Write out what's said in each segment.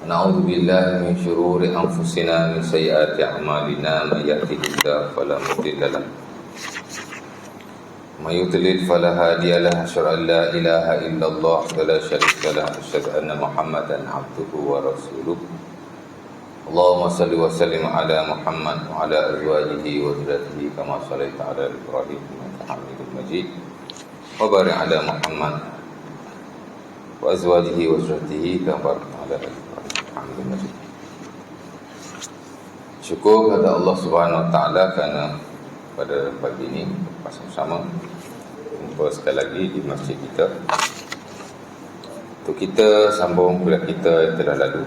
Na'udzu billahi min syururi anfusina min sayyiati a'malina may yahdihillahu fala mudilla lahu wa may yudlil fala hadiya lahu asyhadu an la ilaha illallah wa la syarika lahu asyhadu anna Muhammadan 'abduhu wa rasuluh. Allahumma shalli wa sallim ala Muhammad wa ala azwajihi wa dzurriyyatihi kama shallaita ala Ibrahim innaka Hamidum Majid wa barik ala Muhammad wa azwajihi wa dzurriyyatihi kama barakta ala Ibrahim. Syukur kepada Allah Subhanahu Wa Taala kerana pada pagi ini bersama-sama jumpa sekali lagi di masjid kita untuk kita sambung kuliah kita yang telah lalu.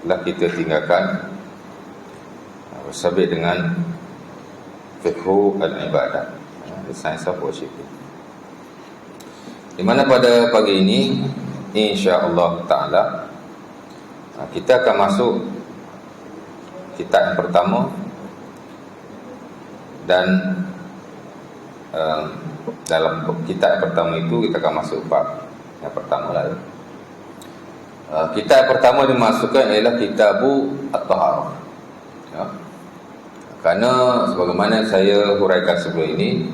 Telah kita tinggalkan bersabit dengan fiqhu al-ibadah, the science of worship, di mana pada pagi ini insya-Allah taala kita akan masuk kitab yang pertama, dan dalam kitab yang pertama itu kita akan masuk bab yang pertama lah. Kitab yang pertama dimasukkan ialah Kitabu At-Taharah, ya. Kerana sebagaimana saya huraikan sebelum ini,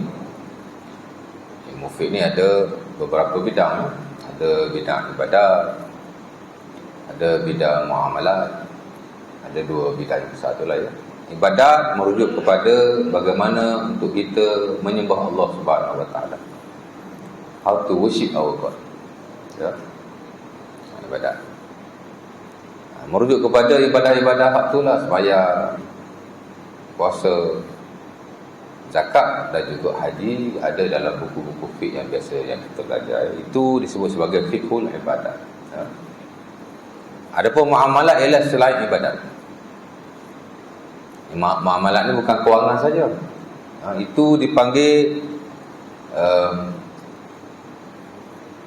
ilmu fiqh ni ada beberapa bidang. Ada bidang ibadat, ada bidang muamalat, ada dua bidang besar tu lah, ya. Ibadat merujuk kepada bagaimana untuk kita menyembah Allah Subhanahu Wa Taala, how to worship our God, ya. Ibadat merujuk kepada ibadah-ibadah hak tu lah, sembahyang, puasa, zakat dan juga haji. Ada dalam buku-buku fiqh yang biasa yang kita belajar, itu disebut sebagai fiqhul ibadat, ya. Adapun muamalat ialah selain ibadat. Muamalat ni bukan kewangan saja, itu dipanggil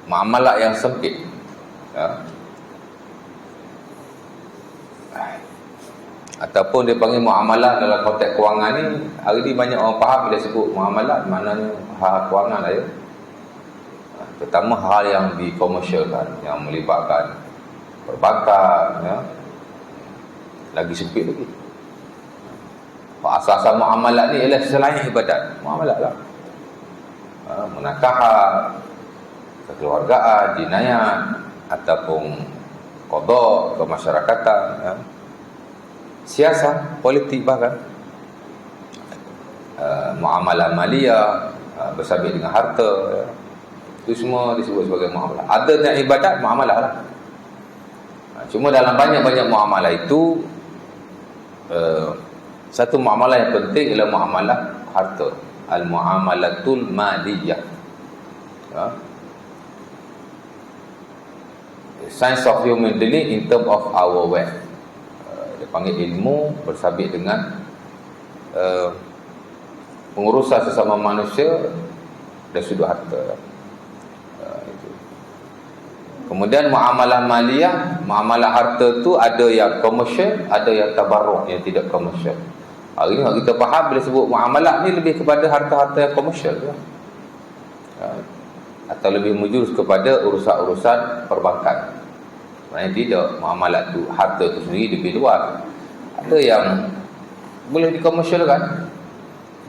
muamalat yang sempit, ya. Ataupun dia panggil muamalah dalam konteks kewangan ni. Hari ni banyak orang faham bila sebut muamalah maknanya hal kewangan lah, ya. Pertama hal yang dikomersialkan, yang melibatkan perbankan, ya. Lagi sempit lagi. Asas-asas muamalah ni ialah selain ibadat, muamalah lah, munakahat, kekeluargaan, jinayat ataupun qada, kemasyarakatan, ya. Siasat, politik bahkan, muamalah maliyah, bersabit dengan harta, ya. Itu semua disebut sebagai muamalah. Ada yang ibadat, muamalah lah. Cuma dalam banyak-banyak muamalah itu, satu muamalah yang penting ialah muamalah harta, al-muamalatul maliyah, ya. Science of human dealing in term of our wealth. Dia panggil ilmu bersabit dengan pengurusan sesama manusia dari sudut harta, itu. Kemudian muamalah maliyah, muamalah harta tu ada yang komersial, ada yang tabarruk, yang tidak komersial. Hari ni kita faham bila sebut muamalah ni lebih kepada harta-harta yang komersial, ya. Atau lebih menjurus kepada urusan-urusan perbankan. Sebenarnya tidak, muamalah tu, harta tu sendiri lebih luas. Ada yang boleh dikomersialkan,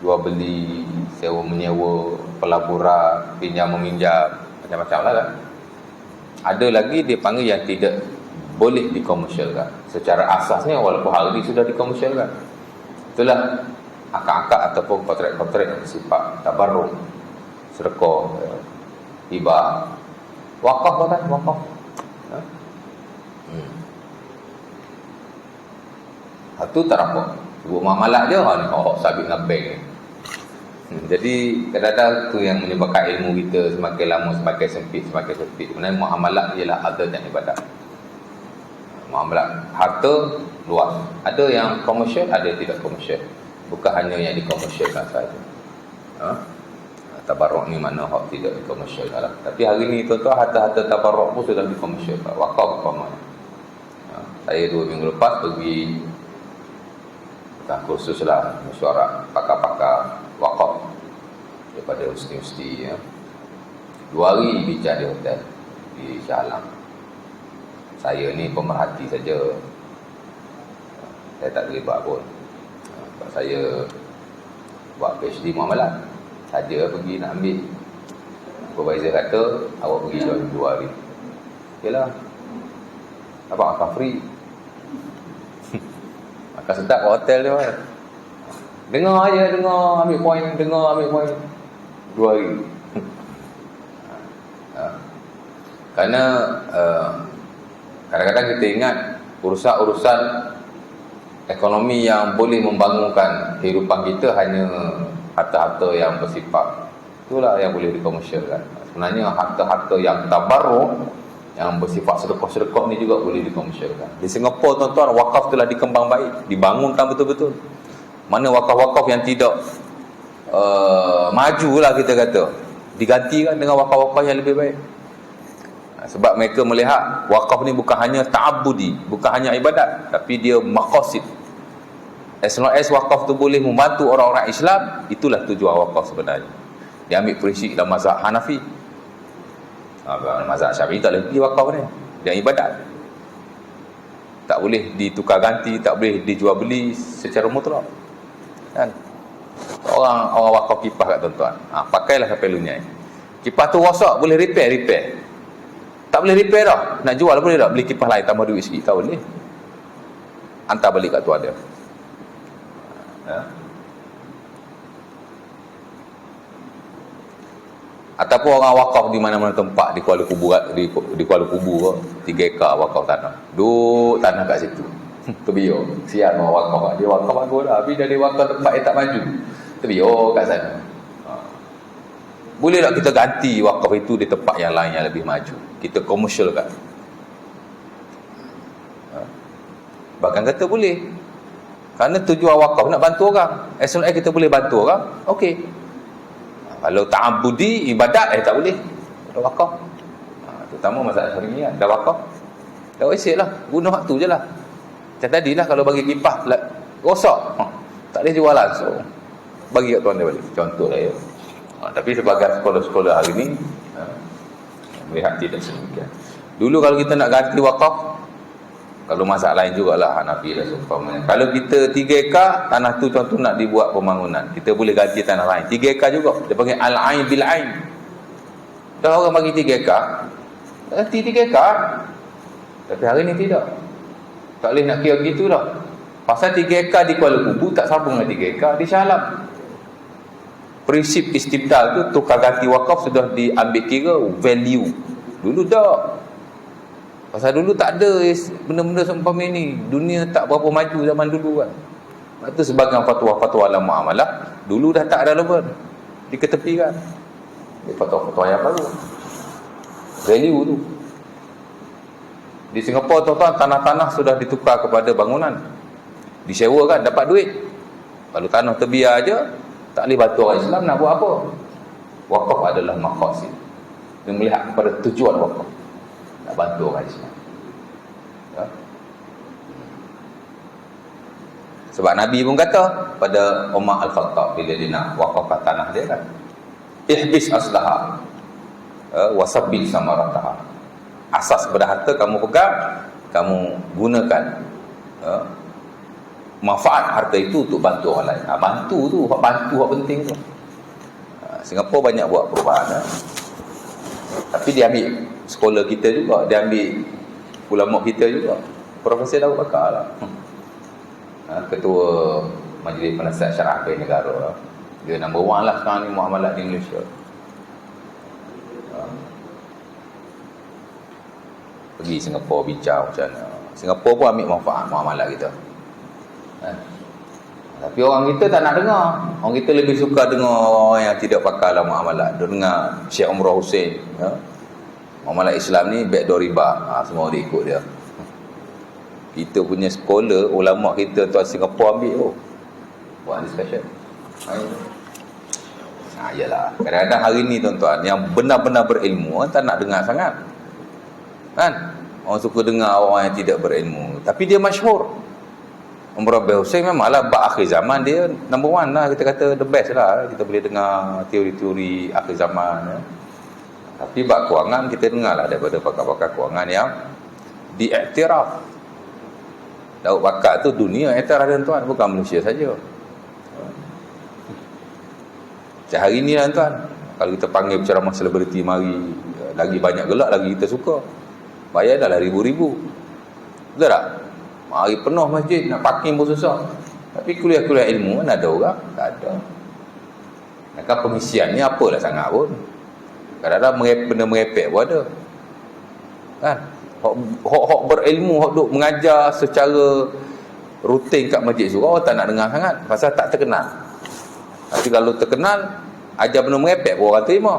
jual beli, sewa menyewa, pelaburan, pinjam meminjam, macam-macam lah, kan. Ada lagi dia panggil yang tidak boleh dikomersialkan secara asasnya, walaupun hari ini sudah dikomersialkan. Itulah akad-akad ataupun kontrak-kontrak yang bersifat tabarruk, sedekah, hibah, wakaf, kan, wakaf, ya. Itu tak apa. Sebut muamalah je, ni sabit dengan bank ni. Jadi kadang-kadang tu yang menyebabkan ilmu kita semakin lama semakin sempit. Sebenarnya muamalah ialah ada dan ibadat. Muamalah harta luas. Ada yang komersial, ada yang tidak komersial. Bukan hanya yang dikomersialkan saja. Tabarruk ni mana hak tidak dikomersialkan lah. Tapi hari ni tuan-tuan, harta-harta tabarruk pun sudah dikomersialkan. Wakaf umpamanya. Saya 2 minggu lepas pergi bukan kursus lah, mesyuarat pakar-pakar wakaf daripada universiti, ya. 2 hari bincang di hotel di Shah Alam. Saya ni pemerhati saja. Saya tak terlibat pun. Sebab saya buat PhD muamalat, saja pergi nak ambil. Supervisor kata, awak pergi 2 hari. Yalah, abang makan free. Makan sedap kat hotel dia. Dengar je, ambil poin, 2 hari. Kerana kadang-kadang kita ingat urusan ekonomi yang boleh membangunkan kehidupan kita hanya harta-harta yang bersifat, itulah yang boleh dikomersialkan. Sebenarnya harta-harta yang tabarruk, yang bersifat sedekah-sedekah ni juga boleh dikomersialkan. Di Singapura tuan-tuan, wakaf telah dikembang baik, dibangunkan betul-betul. Mana wakaf-wakaf yang tidak majulah kita kata, digantikan dengan wakaf-wakaf yang lebih baik. Sebab mereka melihat wakaf ni bukan hanya ta'abbudi, bukan hanya ibadat, tapi dia maqasid. As long as wakaf tu boleh membantu orang-orang Islam, itulah tujuan wakaf sebenarnya. Dia ambil prinsip dalam mazhab Hanafi. Mazhab Syafi'i tak boleh pergi wakaf ni, dia ibadat. Tak boleh ditukar ganti, tak boleh dijual beli secara mutlak. Kan? Orang wakaf kipas kat tuan-tuan. Pakailah sampai lunyai. Kipas tu rosak, boleh repair. Tak boleh repair dah. Nak jual boleh tak? Beli kipas lain tambah duit sikit. Tak boleh. Hantar balik kat tu ada. Ya. Ataupun orang wakaf di mana-mana tempat, di Kuala Kubu, di Kuala Kubu 3 ekar wakaf tanah. Duk tanah kat situ. Terbiar. Sian orang wakaf. Dia wakaf bagus dah. Tapi dia wakaf tempat yang tak maju. Terbiar kat sana. Boleh tak kita ganti wakaf itu di tempat yang lain yang lebih maju? Kita komersialkan. Bahkan kata boleh. Kerana tujuan wakaf nak bantu orang. As long as kita boleh bantu orang, okey. Kalau ta'abudi, ibadat, tak boleh. Dah wakaf. Terutama mazhab Syafi'i dah wakaf. Dah wasik lah. Guna waktu je lah. Macam tadilah kalau bagi kipas rosak. Tak boleh jual langsung. Bagi kat tuan dia balik. Contoh lah ya. Tapi sebagai sekolah-sekolah hari ni melihat tidak sedemikian. Dulu kalau kita nak ganti wakaf, kalau masalah lain jugalah Hanafi lah seumpamanya. Kalau kita 3 ekar tanah tu contoh nak dibuat pembangunan, kita boleh ganti tanah lain 3 ekar juga. Dia panggil al-ain bil ain. Dah orang bagi 3 ekar, ganti 3 ekar. Tapi hari ni tidak. Tak boleh nak kira gitu dah. Pasal 3 ekar di Kuala Kubu tak sambung dengan 3 ekar di Shah Alam. Prinsip istibdal tu, tukar ganti wakaf sudah diambil kira value. Dulu tak. Pasal dulu tak ada benda-benda seumpama ni. Dunia tak berapa maju zaman dulu kan. Lepas tu sebagai fatwa-fatwa dalam muamalah, dulu dah tak relevan. Diketepikan. Fatwa-fatwa yang baru. Value tu. Di Singapura tuan-tuan, tanah-tanah sudah ditukar kepada bangunan. Disewa kan, dapat duit. Kalau tanah terbiar aja, tak boleh bantu orang Islam nak buat apa. Wakaf adalah maqasid. Dia melihat kepada tujuan wakaf, nak bantu orang Islam. Ya? Sebab Nabi pun kata pada Umar Al-Khattab bila dia nak wakafkan tanah dia kan, ihbis aslaha wasabbil samarataha. Asas pada harta kamu pegang, kamu gunakan manfaat harta itu untuk bantu orang lain. Bantu tu, bantu yang penting tu. Singapura banyak buat perubahan. Tapi dia ambil sekolah kita juga, dia ambil ulama kita juga. Profesor Daud Bakar lah. Ketua Majlis Penasihat Syarah Akhir Negara. Dia number 1 lah sekarang ni muamalat di Malaysia. Pergi Singapura bincang macam mana. Singapura pun ambil manfaat muamalat kita. Tapi orang kita tak nak dengar. Orang kita lebih suka dengar orang yang tidak pakar dalam muamalat. Dia dengar Syekh Umrah Hussein, ya? Muamalat Islam ni backdoor riba. Semua dia ikut dia. Kita punya sekolah, ulama kita tuan Singapura ambil buat discussion. Yalah. Kadang-kadang hari ni tuan-tuan, yang benar-benar berilmu tak nak dengar sangat. Kan? Orang suka dengar orang yang tidak berilmu. Tapi dia masyhur. Umrah bin Hussein memanglah bab akhir zaman dia number 1 lah, kita kata the best lah. Kita boleh dengar teori-teori akhir zaman ya. Tapi bab kewangan kita dengar lah daripada pakar-pakar kewangan yang diiktiraf. Laut bakat tu dunia iktiraf tuan, bukan Malaysia saja. Macam hari ni lah tuan, kalau kita panggil penceramah selebriti mari, lagi banyak gelak lagi kita suka. Bayar dah lah ribu-ribu. Betul tak? Mari penuh masjid, nak parking pun susah. Tapi kuliah-kuliah ilmu mana ada orang? Tak ada. Maka pengisiannya apalah sangat pun. Kadang-kadang benda merepek pun ada. Kan? Hok berilmu, hok duk mengajar secara rutin kat masjid surau, tak nak dengar sangat pasal tak terkenal. Tapi kalau terkenal, ajar benda merepek pun orang terima.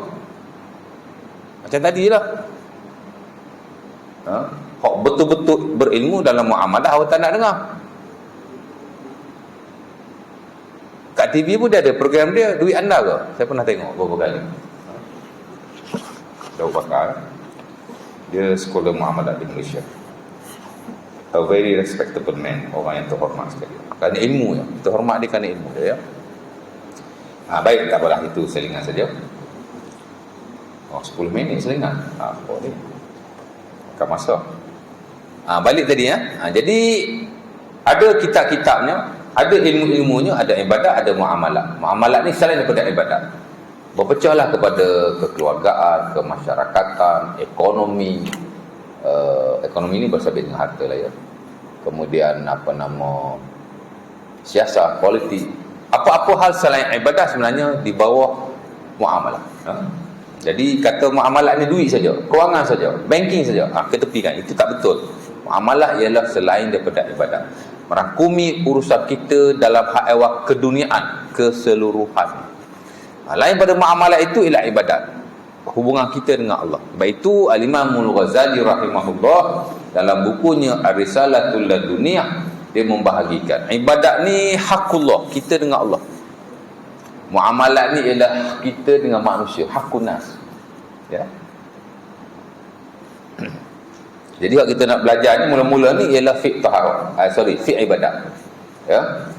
Macam tadilah. Hok betul-betul berilmu dalam muamalah, orang tak nak dengar. Kat TV pun dia ada program dia, duit anda ke? Saya pernah tengok beberapa kali. Daud Bakar, dia sekolah muamalah di Malaysia. A very respectable man, orang yang terhormat sekali. Kerana ilmu ya, kita hormat dia kerana ilmu dia ya. Baik, tak apalah, itu selingan saja. 10 minit selingan. Boleh. Bukan masa. Balik tadi ya. Jadi ada kitab-kitabnya, ada ilmu-ilmunya, ada ibadat, ada muamalat. Muamalat ni selain daripada ibadat. Berpecahlah kepada kekeluargaan, kemasyarakatan, ekonomi. Ekonomi ni bersabit dengan harta lah ya. Kemudian siasat, politik. Apa-apa hal selain ibadah sebenarnya di bawah muamalah. Jadi kata muamalah ni duit saja, kewangan saja, banking saja, ketepikan. Itu tak betul. Muamalah ialah selain daripada ibadah, merangkumi urusan kita dalam hak ehwal keduniaan keseluruhan. Lain pada muamalah itu ialah ibadat, hubungan kita dengan Allah. Sebab itu Al-Imam Al-Ghazali rahimahullah dalam bukunya Ar-Risalatul Laduniyah, dia membahagikan ibadat ni hakullah, kita dengan Allah. Muamalat ni ialah kita dengan manusia, hakun nas. Ya. Jadi kalau kita nak belajar ni, mula-mula ni ialah fiqh taharah. Fiqh ibadat. Ya.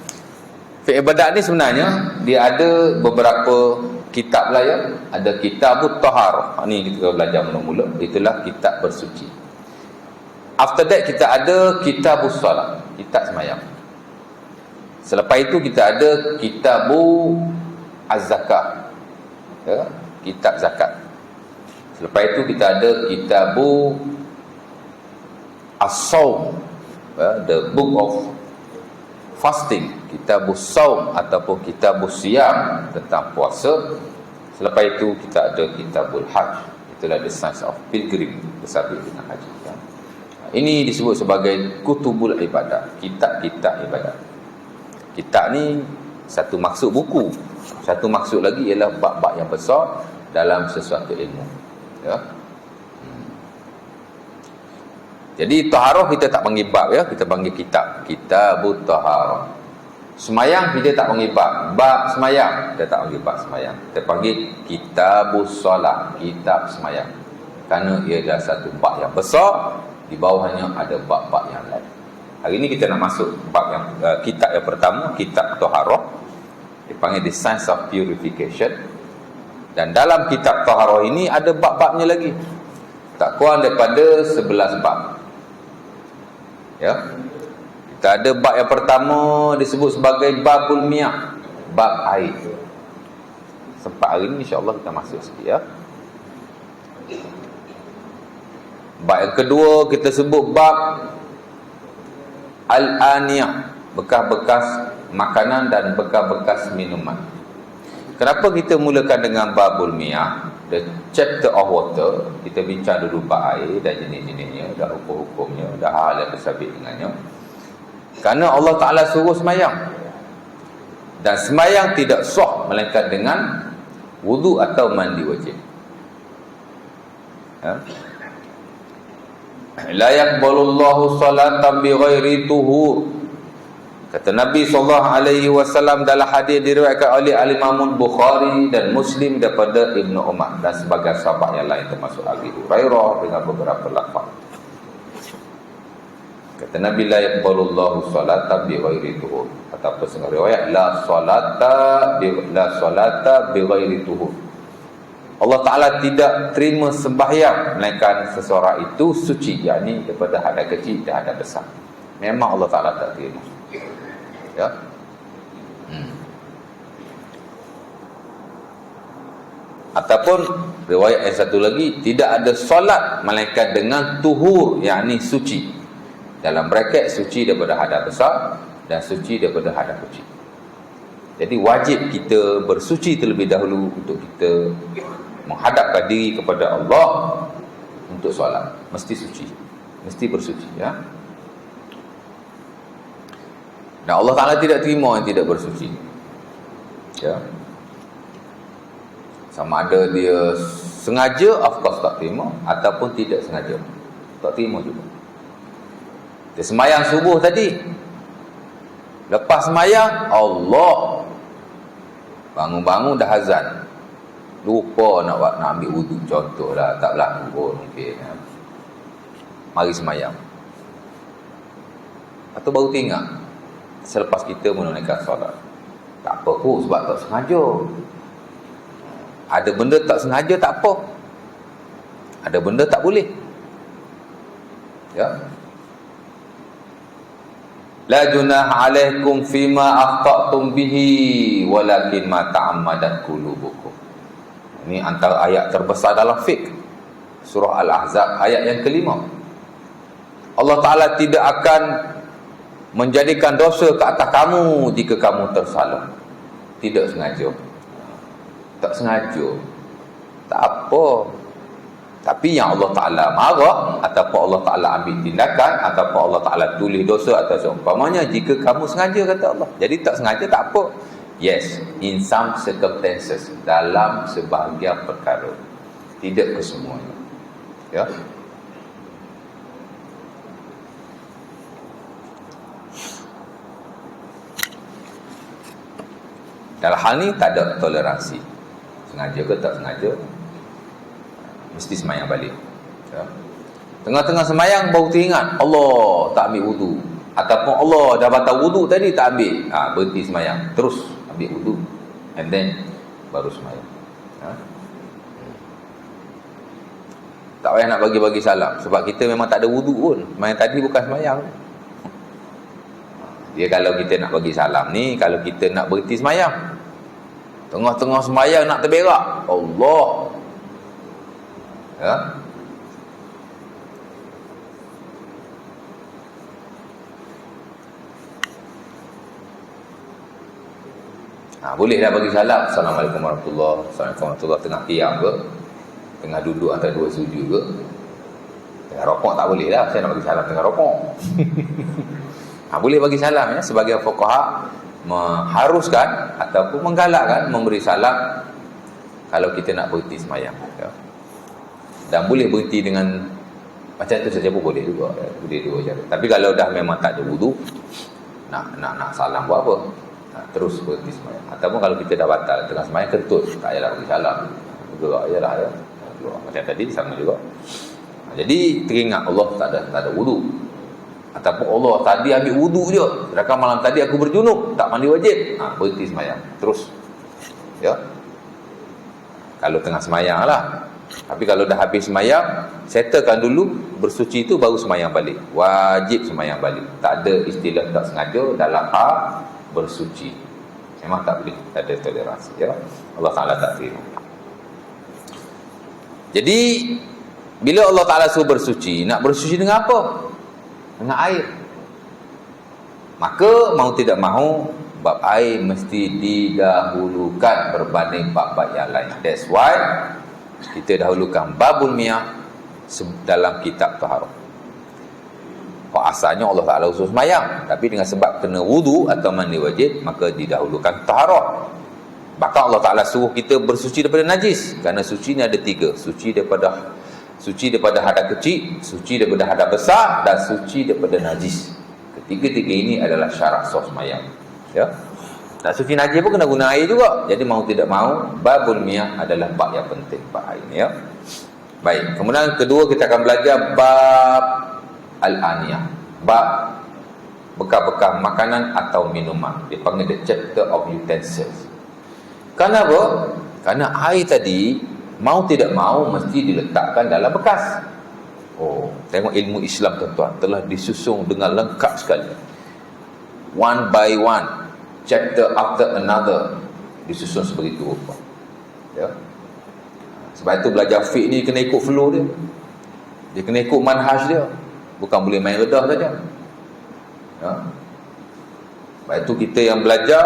Fiqh ibadat ni sebenarnya dia ada beberapa kitab lah ya. Ada kitabut taharah. Ni kita belajar mula-mula, itulah kitab bersuci. After that kita ada kitabus salat, kitab sembahyang. Selepas itu kita ada kitabu az-zakah, ya, kitab zakat. Selepas itu kita ada kitabu as-saum, ya, the book of fasting, kitabus saum ataupun kitabus siyam, tentang puasa. Selepas itu kita ada kitabul hajj, itulah the science of pilgrim, bersabit dengan haji ya. Ini disebut sebagai kutubul ibadah, kitab-kitab ibadah. Kitab ni satu maksud buku, satu maksud lagi ialah bab-bab yang besar dalam sesuatu ilmu ya. Jadi taharah kita tak panggil bab ya, kita panggil kitab, kitabut taharah. Semayang kita tak panggil bab semayang, kita tak panggil bab semayang, kita panggil kitabus solat, kitab semayang, kerana ia adalah satu bab yang besar, di bawahnya ada bab-bab yang lain. Hari ini kita nak masuk bab yang kitab yang pertama, kitab taharah, dipanggil the science of purification. Dan dalam kitab taharah ini ada bab-babnya lagi, tak kurang daripada 11 bab ya. Kita ada bab yang pertama disebut sebagai babul miyah, bab air. Sempat hari ini insya-Allah kita masuk sikit ya. Bab yang kedua kita sebut bab al-aniyah, bekas-bekas makanan dan bekas-bekas minuman. Kenapa kita mulakan dengan babul miyah, the chapter of water? Kita bincang dulu bab air dan jenis-jenisnya dan hukum-hukumnya dan hal yang bersabit dengannya. Kerana Allah Ta'ala suruh semayang, dan semayang tidak sah melainkan dengan wudu atau mandi wajib ya. La yaqbalullahu salatan bighairi tuhur, kata Nabi SAW dalam hadis diriwayatkan oleh Al-Imam Bukhari dan Muslim daripada Ibnu Umar dan sebagai sahabat yang lain termasuk Abi Hurairah dengan beberapa lafaz. Kata Nabi, la yaqbalullahu salatan bighairi tuhur, ataupun setengah riwayat la salata bighairi tuhur. Allah Ta'ala tidak terima sembahyang melainkan seseorang itu suci, yakni daripada hadas kecil dan hadas besar. Memang Allah Ta'ala tak terima. Ya. Ataupun riwayat yang satu lagi, tidak ada solat melainkan dengan tuhur, yakni suci. Dalam braket, suci daripada hadas besar dan suci daripada hadas kecil. Jadi wajib kita bersuci terlebih dahulu untuk kita menghadapkan diri kepada Allah untuk solat. Mesti suci, mesti bersuci, ya. Dan Allah Ta'ala tidak terima yang tidak bersuci, ya. Sama ada dia sengaja, of course tak terima, ataupun tidak sengaja, tak terima juga. Dia sembahyang subuh tadi, lepas sembahyang Allah bangun-bangun dah azan, lupa nak ambil wudu, contohlah, tak berlaku pun mungkin, ya. Mari sembahyang, atau baru teringat selepas kita menunaikan solat. Tak apa kot, sebab tak sengaja. Ada benda tak sengaja, tak apa. Ada benda tak boleh, ya. La junaha alaikum fima akhta'tum bihi walakin ma ta'ammadat qulubukum. Ini antara ayat terbesar dalam fiqh, surah Al-Ahzab ayat yang kelima. Allah Ta'ala tidak akan menjadikan dosa ke atas kamu jika kamu tersalah. Tidak sengaja, tak sengaja, tak apa. Tapi yang Allah Ta'ala marah, ataupun Allah Ta'ala ambil tindakan, ataupun Allah Ta'ala tulis dosa atau seumpamanya, jika kamu sengaja, kata Allah. Jadi tak sengaja tak apa. Yes, in some circumstances, dalam sebahagian perkara, tidak kesemuanya, ya. Dalam hal ni tak ada toleransi, sengaja ke tak sengaja, mesti sembahyang balik, ya. Tengah-tengah sembahyang baru teringat Allah tak ambil wudu, ataupun Allah dah batal wudu tadi tak ambil, berhenti sembahyang, terus ambil wudu, and then baru sembahyang, ya. Tak payah nak bagi-bagi salam, sebab kita memang tak ada wudu pun. Sembahyang tadi bukan sembahyang. Dia kalau kita nak bagi salam ni, kalau kita nak berhenti sembahyang, tengah-tengah sembahyang nak terberak Allah, ya. Boleh dah bagi salam, Assalamualaikum warahmatullahi wabarakatuh, Assalamualaikum warahmatullahi wabarakatuh, tengah qiyam ke, tengah duduk antara dua sujud ke. Tengah rokok tak boleh lah, saya nak bagi salam tengah rokok. Boleh bagi salam, ya. Sebagian fuqaha mengharuskan ataupun menggalakkan memberi salam kalau kita nak berhenti sembahyang, ya. Dan boleh berhenti dengan macam tu saja pun boleh juga, ya. Boleh dua cara. Tapi kalau dah memang tak ada wudu, nak salam buat apa? Terus berhenti sembahyang. Ataupun kalau kita dah batal tengah sembahyang, kentut, tak payahlah bagi salam, gerak jelah, ya. Macam tadi sama juga. Jadi teringat Allah tak ada wudu, ataupun Allah tadi ambil wudu je, sedangkan malam tadi aku berjunub, tak mandi wajib, berhenti sembahyang terus, ya. Kalau tengah sembahyang lah. Tapi kalau dah habis sembahyang, settlekan dulu, bersuci itu baru sembahyang balik. Wajib sembahyang balik. Tak ada istilah tak sengaja dalam hal bersuci. Memang tak boleh, tak ada toleransi, ya. Allah Ta'ala tak terima. Jadi bila Allah Ta'ala suruh bersuci, nak bersuci dengan apa? Dengan air. Maka mau tidak mahu, bab air mesti didahulukan berbanding bab-bab yang lain. That's why kita dahulukan babul miyah dalam kitab taharah. Asalnya Allah Ta'ala usul sembahyang, tapi dengan sebab kena wudu atau mandi wajib, maka didahulukan taharah. Bahkan Allah Ta'ala suruh kita bersuci daripada najis, kerana suci ni ada tiga: suci daripada hadas kecil, suci daripada hadas besar, dan suci daripada najis. Ketiga-tiga ini adalah syarat sah sembahyang, ya. Nak suci najis pun kena guna air juga. Jadi mau tidak mau, babul miyah adalah bab yang penting, bab air ni, ya. Baik, kemudian kedua kita akan belajar bab al-aniyah, bab bekas-bekas makanan atau minuman. Dipanggil the chapter of utensils. Kenapa? Kerana air tadi mau tidak mau mesti diletakkan dalam bekas. Oh, tengok ilmu Islam tuan-tuan, telah disusun dengan lengkap sekali. One by one, chapter after another, disusun sebegitu rupa. Ya. Sebab itu belajar fiqh ni kena ikut flow dia. Dia kena ikut manhaj dia. Bukan boleh main redah saja. Ya. Sebab itu kita yang belajar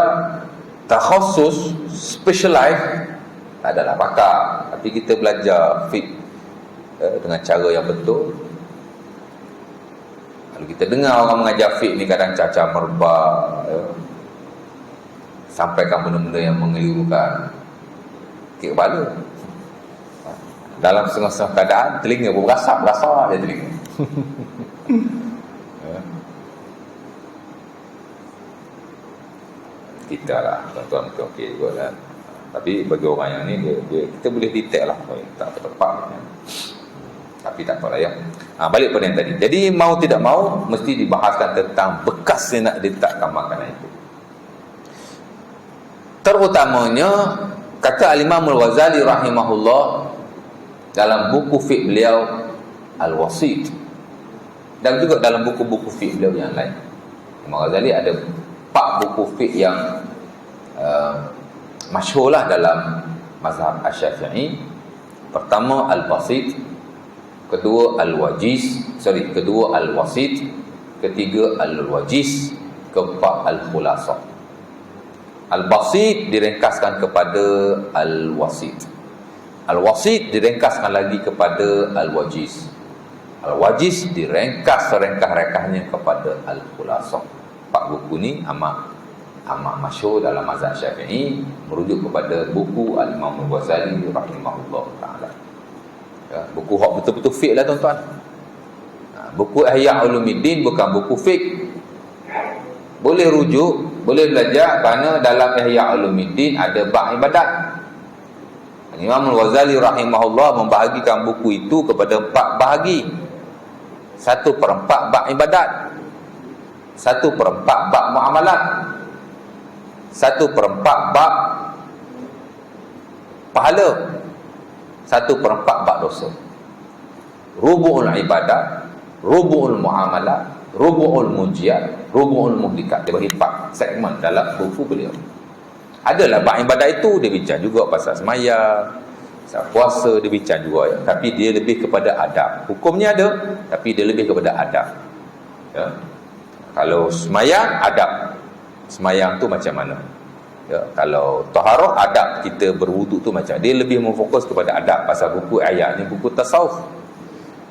takhasus, specialize, tak adalah pakar. Tapi kita belajar fiqh dengan cara yang betul. Kalau kita dengar orang mengajar fiqh ni kadang cacar merbak, ya, sampaikan benda-benda yang mengelirukan, kek kepala. Dalam setengah-setengah keadaan telinga pun berasap je telinga. Ya. Kita lah tuan-tuan, mungkin okey juga kan. Tapi bagi orang yang ni dia kita boleh detect lah tak tepat ya. Tapi tak apalah ya. Balik pada yang tadi. Jadi mau tidak mau mesti dibahaskan tentang bekas yang nak diletakkan makanan itu. Terutamanya kata Al-Imam Al-Ghazali rahimahullah dalam buku fiqh beliau Al-Wasit, dan juga dalam buku-buku fiqh beliau yang lain. Imam Ghazali ada 4 buku fiqh yang masyhurlah dalam mazhab Asy-Syafi'i. Pertama Al-Basit, kedua Al-Wasit, ketiga Al-Wajiz, keempat Al-Khulasah. Al-Basit diringkaskan kepada Al-Wasit. Al-Wasit diringkaskan lagi kepada Al-Wajiz. Al-Wajiz diringkas serengkah-rengkahnya kepada Al-Khulasah. 4 buku ni amat masyhur dalam mazhab Syafi'i, merujuk kepada buku Al-Imam Al-Ghazali rahimahullah ta'ala. Ya, buku hak betul-betul fiqh lah tuan-tuan. Buku Ihya Ulumuddin bukan buku fiqh. Boleh rujuk, boleh belajar, kerana dalam Ihya Ulumuddin ada bab ibadat. Imam Al-Ghazali rahimahullah membahagikan buku itu kepada 4 bahagi. 1/4 bab ibadat, 1/4 bab muamalat, 1/4 bab pahala, 1/4 bab dosa. Rubu'ul ibadat, rubu'ul muamalat, rubu'ul munjiat, rubu'ul muhlikat. Dia bagi 4 segmen dalam buku beliau. Adalah bab ibadat itu dia bincang juga pasal semaya, pasal puasa dia bincang juga ya. Tapi dia lebih kepada adab. Hukumnya ada, tapi dia lebih kepada adab. Ya. Kalau semaya, adab semayang tu macam mana? Ya, kalau taharah, adab kita berwuduk tu macam. Dia lebih memfokus kepada adab. Pasal buku ayat ni buku tasawuf,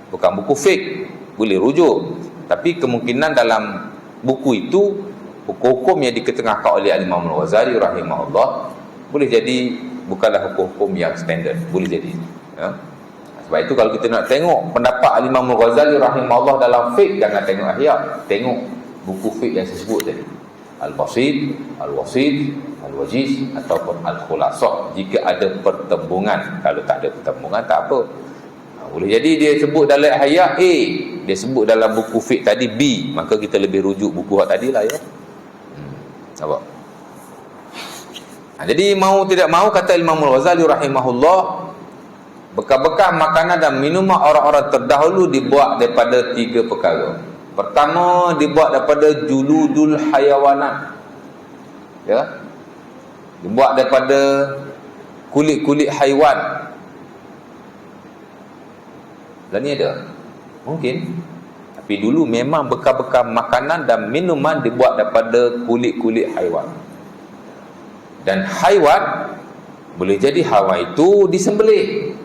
bukan buku fiqh. Boleh rujuk, tapi kemungkinan dalam buku itu hukum-hukum yang diketengahkan oleh Imam Al-Ghazali rahimahullah boleh jadi bukanlah hukum-hukum yang standard. Boleh jadi ya. Sebab itu kalau kita nak tengok pendapat Imam Al-Ghazali rahimahullah dalam fiqh, jangan tengok ahya, tengok buku fiqh yang saya sebut tadi, Al-Basit, Al-Wasit, Al-Wajiz ataupun Al-Khulasah. Jika ada pertembungan, kalau tak ada pertembungan tak apa. Boleh jadi dia sebut dalam ahya A, dia sebut dalam buku fiqh tadi B, maka kita lebih rujuk buku hak tadilah ya. Nampak? Jadi mau tidak mau kata Imam Al-Ghazali rahimahullah, bekas-bekas makanan dan minuman orang-orang terdahulu dibuat daripada 3 perkara. Pertama, dibuat daripada juludul hayawanat. Ya. Dibuat daripada kulit-kulit haiwan. Dan ni ada? Mungkin. Tapi dulu memang bekas-bekas makanan dan minuman dibuat daripada kulit-kulit haiwan. Dan haiwan boleh jadi haiwan itu disembelih.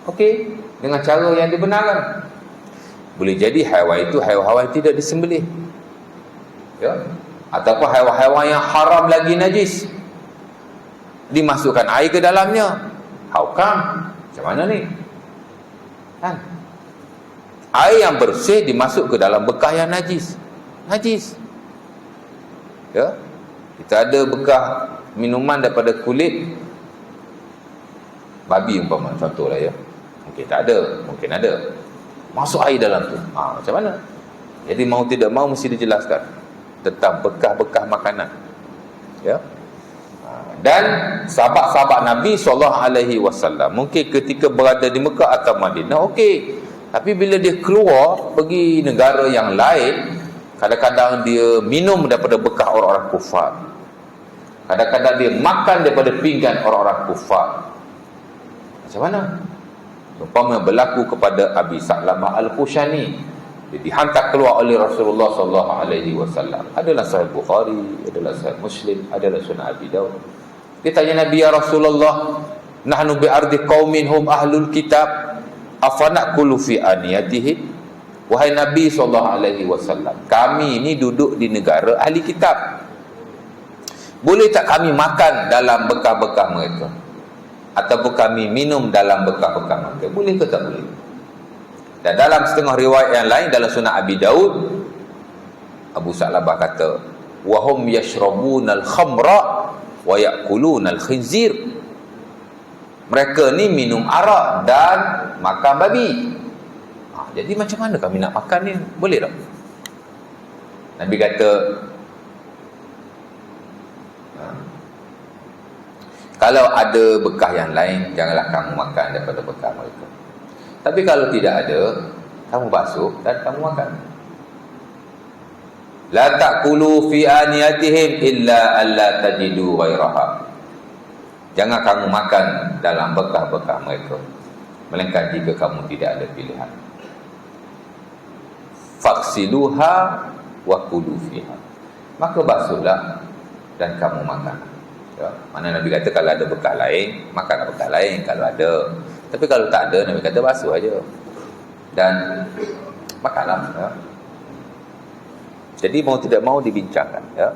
Okey, dengan cara yang dibenarkan. Boleh jadi haiwan itu haiwan yang tidak disembelih. Ya. Ataupun haiwan-haiwan yang haram lagi najis, dimasukkan air ke dalamnya. How come? Macam mana ni? Kan? Air yang bersih dimasuk ke dalam bekas yang najis. Najis. Ya. Kita ada bekas minuman daripada kulit babi umpama, contohlah ya. Mungkin tak ada, mungkin ada. Masuk air dalam tu. Macam mana? Jadi mau tidak mau mesti dijelaskan tentang bekas-bekas makanan. Ya. Dan sahabat-sahabat Nabi SAW mungkin ketika berada di Mekah atau Madinah okey, tapi bila dia keluar pergi negara yang lain, kadang-kadang dia minum daripada bekas orang-orang kufar, kadang-kadang dia makan daripada pinggan orang-orang kufar. Macam mana? Umpama berlaku kepada Abi Sa'lamah Al-Khushani, dia dihantar keluar oleh Rasulullah SAW. Adalah Sahih Bukhari, adalah Sahih Muslim, adalah Sunan Abi Daud. Dia tanya Nabi, ya Rasulullah, nahnu bi'ardi qaumin hum ahlul kitab, afana'kulu fi aniyatihim. Wahai Nabi SAW, kami ini duduk di negara ahli kitab, boleh tak kami makan dalam bekas-bekas mereka, ataupun kami minum dalam bekas-bekas mereka? Boleh ke tak boleh? Dan dalam setengah riwayat yang lain, dalam Sunan Abi Daud, Abu Sa'labah kata, wahum yashrabunal khamra wa ya'kulunal khinzir. Mereka ni minum arak dan makan babi. Jadi macam mana kami nak makan ni? Boleh tak? Nabi kata, kalau ada bekas yang lain, janganlah kamu makan daripada bekas mereka. Tapi kalau tidak ada, kamu basuh dan kamu makan. La ta'kulu fi aniyatihim illa alla tajidu ghairaha. Jangan kamu makan dalam bekas-bekas mereka, melainkan jika kamu tidak ada pilihan. Faksiluha wa kulu fiha. Maka basuhlah dan kamu makan. Ya, mana Nabi kata kalau ada bekas lain, makanlah bekas lain kalau ada. Tapi kalau tak ada, Nabi kata basuh aja dan makanlah. Ya. Jadi mau tidak mau dibincangkan. Ya.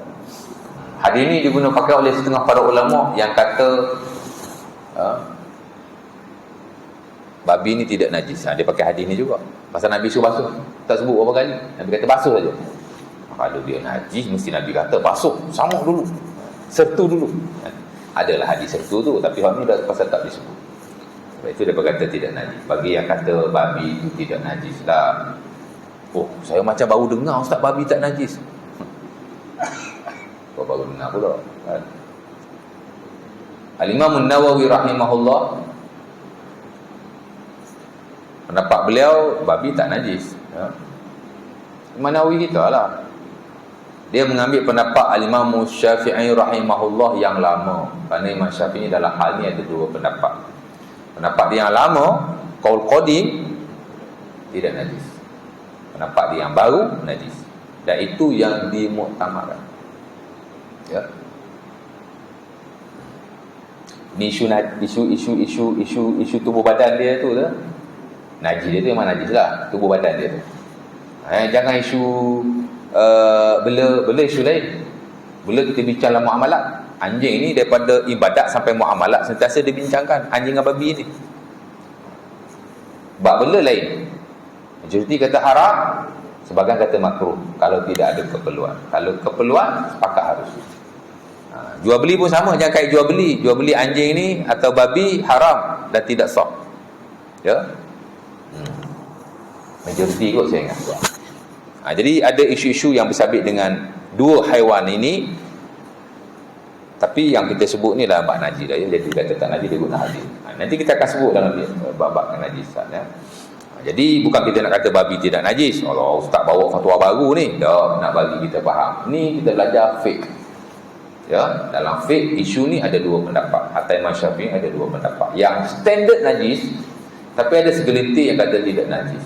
Hadis ini diguna pakai oleh setengah para ulama yang kata babi ni tidak najis. Dia pakai hadis ni juga. Pasal Nabi suruh basuh, tak sebut berapa kali. Nabi kata basuh saja. Kalau dia najis, mesti Nabi kata basuh, samuk dulu, sertu dulu. Adalah hadis sertu tu, tapi hal ni dah pasal tak disebut. Sebab itu dia berkata tidak najis. Bagi yang kata babi itu tidak najis lah, oh, saya macam baru dengar Ustaz babi tak najis. Kau baru dengar pula kan? Al-Imam An-Nawawi rahimahullah, pendapat beliau babi tak najis. Ya. Imam Nawawi kita lah, dia mengambil pendapat Al-Imam Syafi'i rahimahullah yang lama. Kerana Imam Syafi'i dalam hal ni ada dua pendapat. Pendapat dia yang lama, qaul qadim, tidak najis. Pendapat dia yang baru, najis. Dan itu yang dimuktamarkan. Ya. Ni isu tubuh badan dia tu lah. Najis dia tu memang najis lah, tubuh badan dia tu. Jangan isu bela isu lain. Bela kita bincang dalam muamalat. Anjing ni daripada ibadat sampai muamalat sentiasa dibincangkan, anjing dan babi ni. Bab bela lain. Majoriti kata haram, sebahagian kata makruh kalau tidak ada keperluan. Kalau keperluan, sepakat harus. Jual beli pun sama, jangan kait jual beli anjing ni atau babi haram dan tidak sah. Ya. Majoriti kot saya ingat. Jadi ada isu-isu yang bersabit dengan dua haiwan ini, tapi yang kita sebut ni lah bab najis dah, ya. Jadi kata tak najis dia guna hadis. Nanti kita akan sebut dalam bab kenajisan, ya. Jadi bukan kita nak kata babi tidak najis. Allah Ustaz bawa fatwa baru ni, dah nak bagi kita faham. Ni kita belajar fiqh. Ya, dalam fiqh isu ni ada dua pendapat. Hatta Imam Syafi'i ada dua pendapat. Yang standard najis, tapi ada segelintir yang kata tidak najis.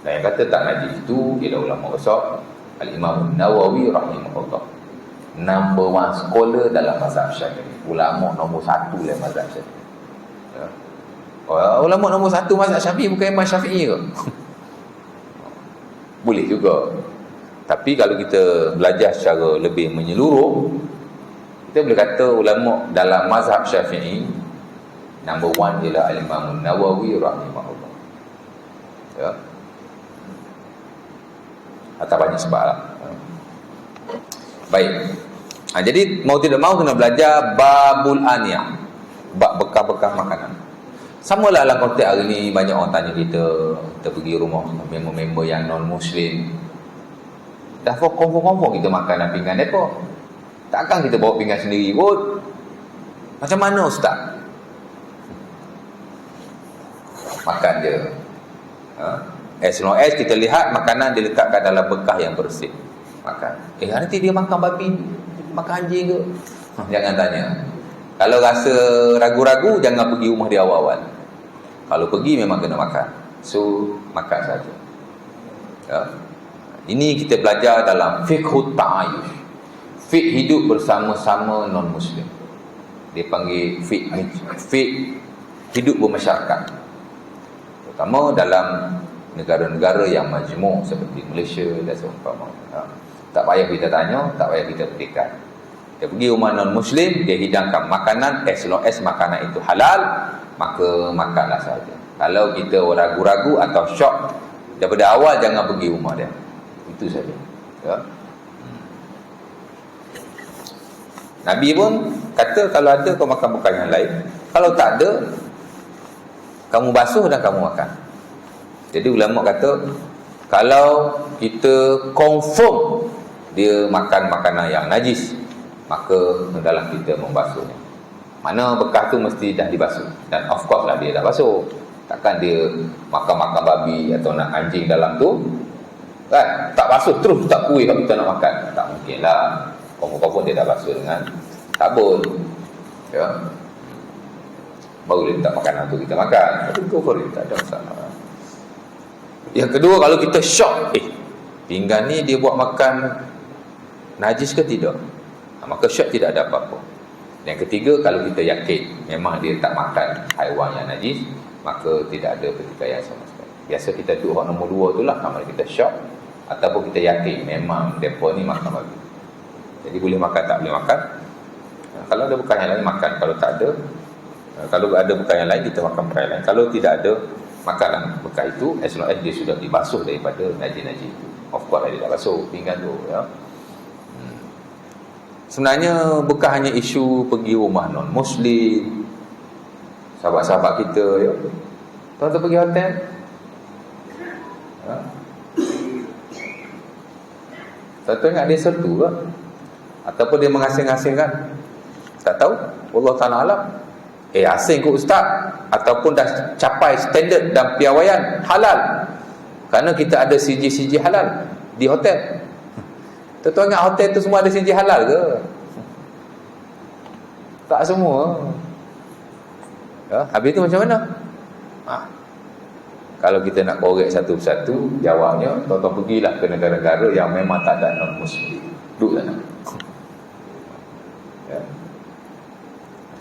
Dan yang kata tak najis itu ialah ulama besar Al-Imam Nawawi rahimahullah. Number one scholar dalam mazhab Syafi'i. Ulama nombor satu dalam mazhab Syafi'i. Ya. Ulama nombor satu mazhab Syafi'i bukan Imam Syafi'i ke? Boleh juga. Tapi kalau kita belajar secara lebih menyeluruh, kita boleh kata ulama dalam mazhab Syafi'i number one ialah Al-Imam Nawawi rahimahullah. Ya. Atau banyak sebab lah. Baik. Jadi mau tidak mau kena belajar babul aniyah, bab bekas-bekas makanan. Sama lah dalam konteks hari ni, banyak orang tanya kita pergi rumah member-member yang non-Muslim, dah confirm kita makan dalam pinggan mereka. Takkan kita bawa pinggan sendiri kot. Macam mana ustaz? Makan je. As long as kita lihat makanan diletakkan dalam bekah yang bersih, makan. Nanti dia makan babi, makan anjing ke? Jangan tanya. Kalau rasa ragu-ragu, jangan pergi rumah dia awal-awal. Kalau pergi memang kena makan. So, makan saja. Ya. Ini kita belajar dalam fiqhut ta'ayush. Fiqh hidup bersama-sama non-Muslim. Dia panggil fiqh hidup bermasyarakat. Terutama dalam negara-negara yang majmuk seperti Malaysia dan seumpama. Tak payah kita tanya, tak payah kita petikan. Dia pergi rumah non-Muslim, dia hidangkan makanan, as long as makanan itu halal, maka makanlah saja. Kalau kita ragu-ragu atau syok, daripada awal jangan pergi rumah dia. Itu saja. Ya. Nabi pun kata kalau ada kau makan bukan yang lain, kalau tak ada kamu basuh dan kamu makan. Jadi ulama kata kalau kita confirm dia makan makanan yang najis, maka hendaklah kita membasuhnya. Mana bekas tu mesti dah dibasuh, dan of course lah dia dah basuh. Takkan dia makan-makan babi atau nak anjing dalam tu kan, tak basuh terus tak kuih kalau kita nak makan. Tak mungkin lah. Confirm dia dah basuh dengan sabun, ya, baru dia tak makanan tu kita makan. Tapi cover dia tak ada masalah. Yang kedua, kalau kita syok, pinggan ni dia buat makan najis ke tidak, maka syok tidak ada apa-apa. Yang ketiga, kalau kita yakin memang dia tak makan haiwan yang najis, maka tidak ada pertikaian sama sekali. Biasa kita duduk orang nombor 2 tu lah, sama kita syok ataupun kita yakin memang mereka ni makan babi. Jadi boleh makan, tak boleh makan. Kalau ada bukan yang lain makan, kalau tak ada, kalau ada bukan yang lain kita makan bukan yang lain. Kalau tidak ada, makanlah bekal itu as long as dia sudah dibasuh daripada najis-najis itu. Of course dia dah basuh pinggan tu, ya. Sebenarnya bukan hanya isu pergi rumah non-Muslim, sahabat-sahabat kita, ya. Tuan-tuan pergi hotel, ya. Tuan-tuan ingat dia sertu ke? Ataupun dia mengasing-asingkan? Tak tahu. Allah Ta'ala alam. Asing ke ustaz, ataupun dah capai standard dan piawaian halal, kerana kita ada CG halal di hotel. Tuan-tuan ingat hotel tu semua ada CG halal ke? Tak semua, ya. Habis tu macam mana? Kalau kita nak korek satu persatu, jawabnya tuan-tuan pergilah ke negara-negara yang memang tak ada non-Muslim, duduk sana, ya.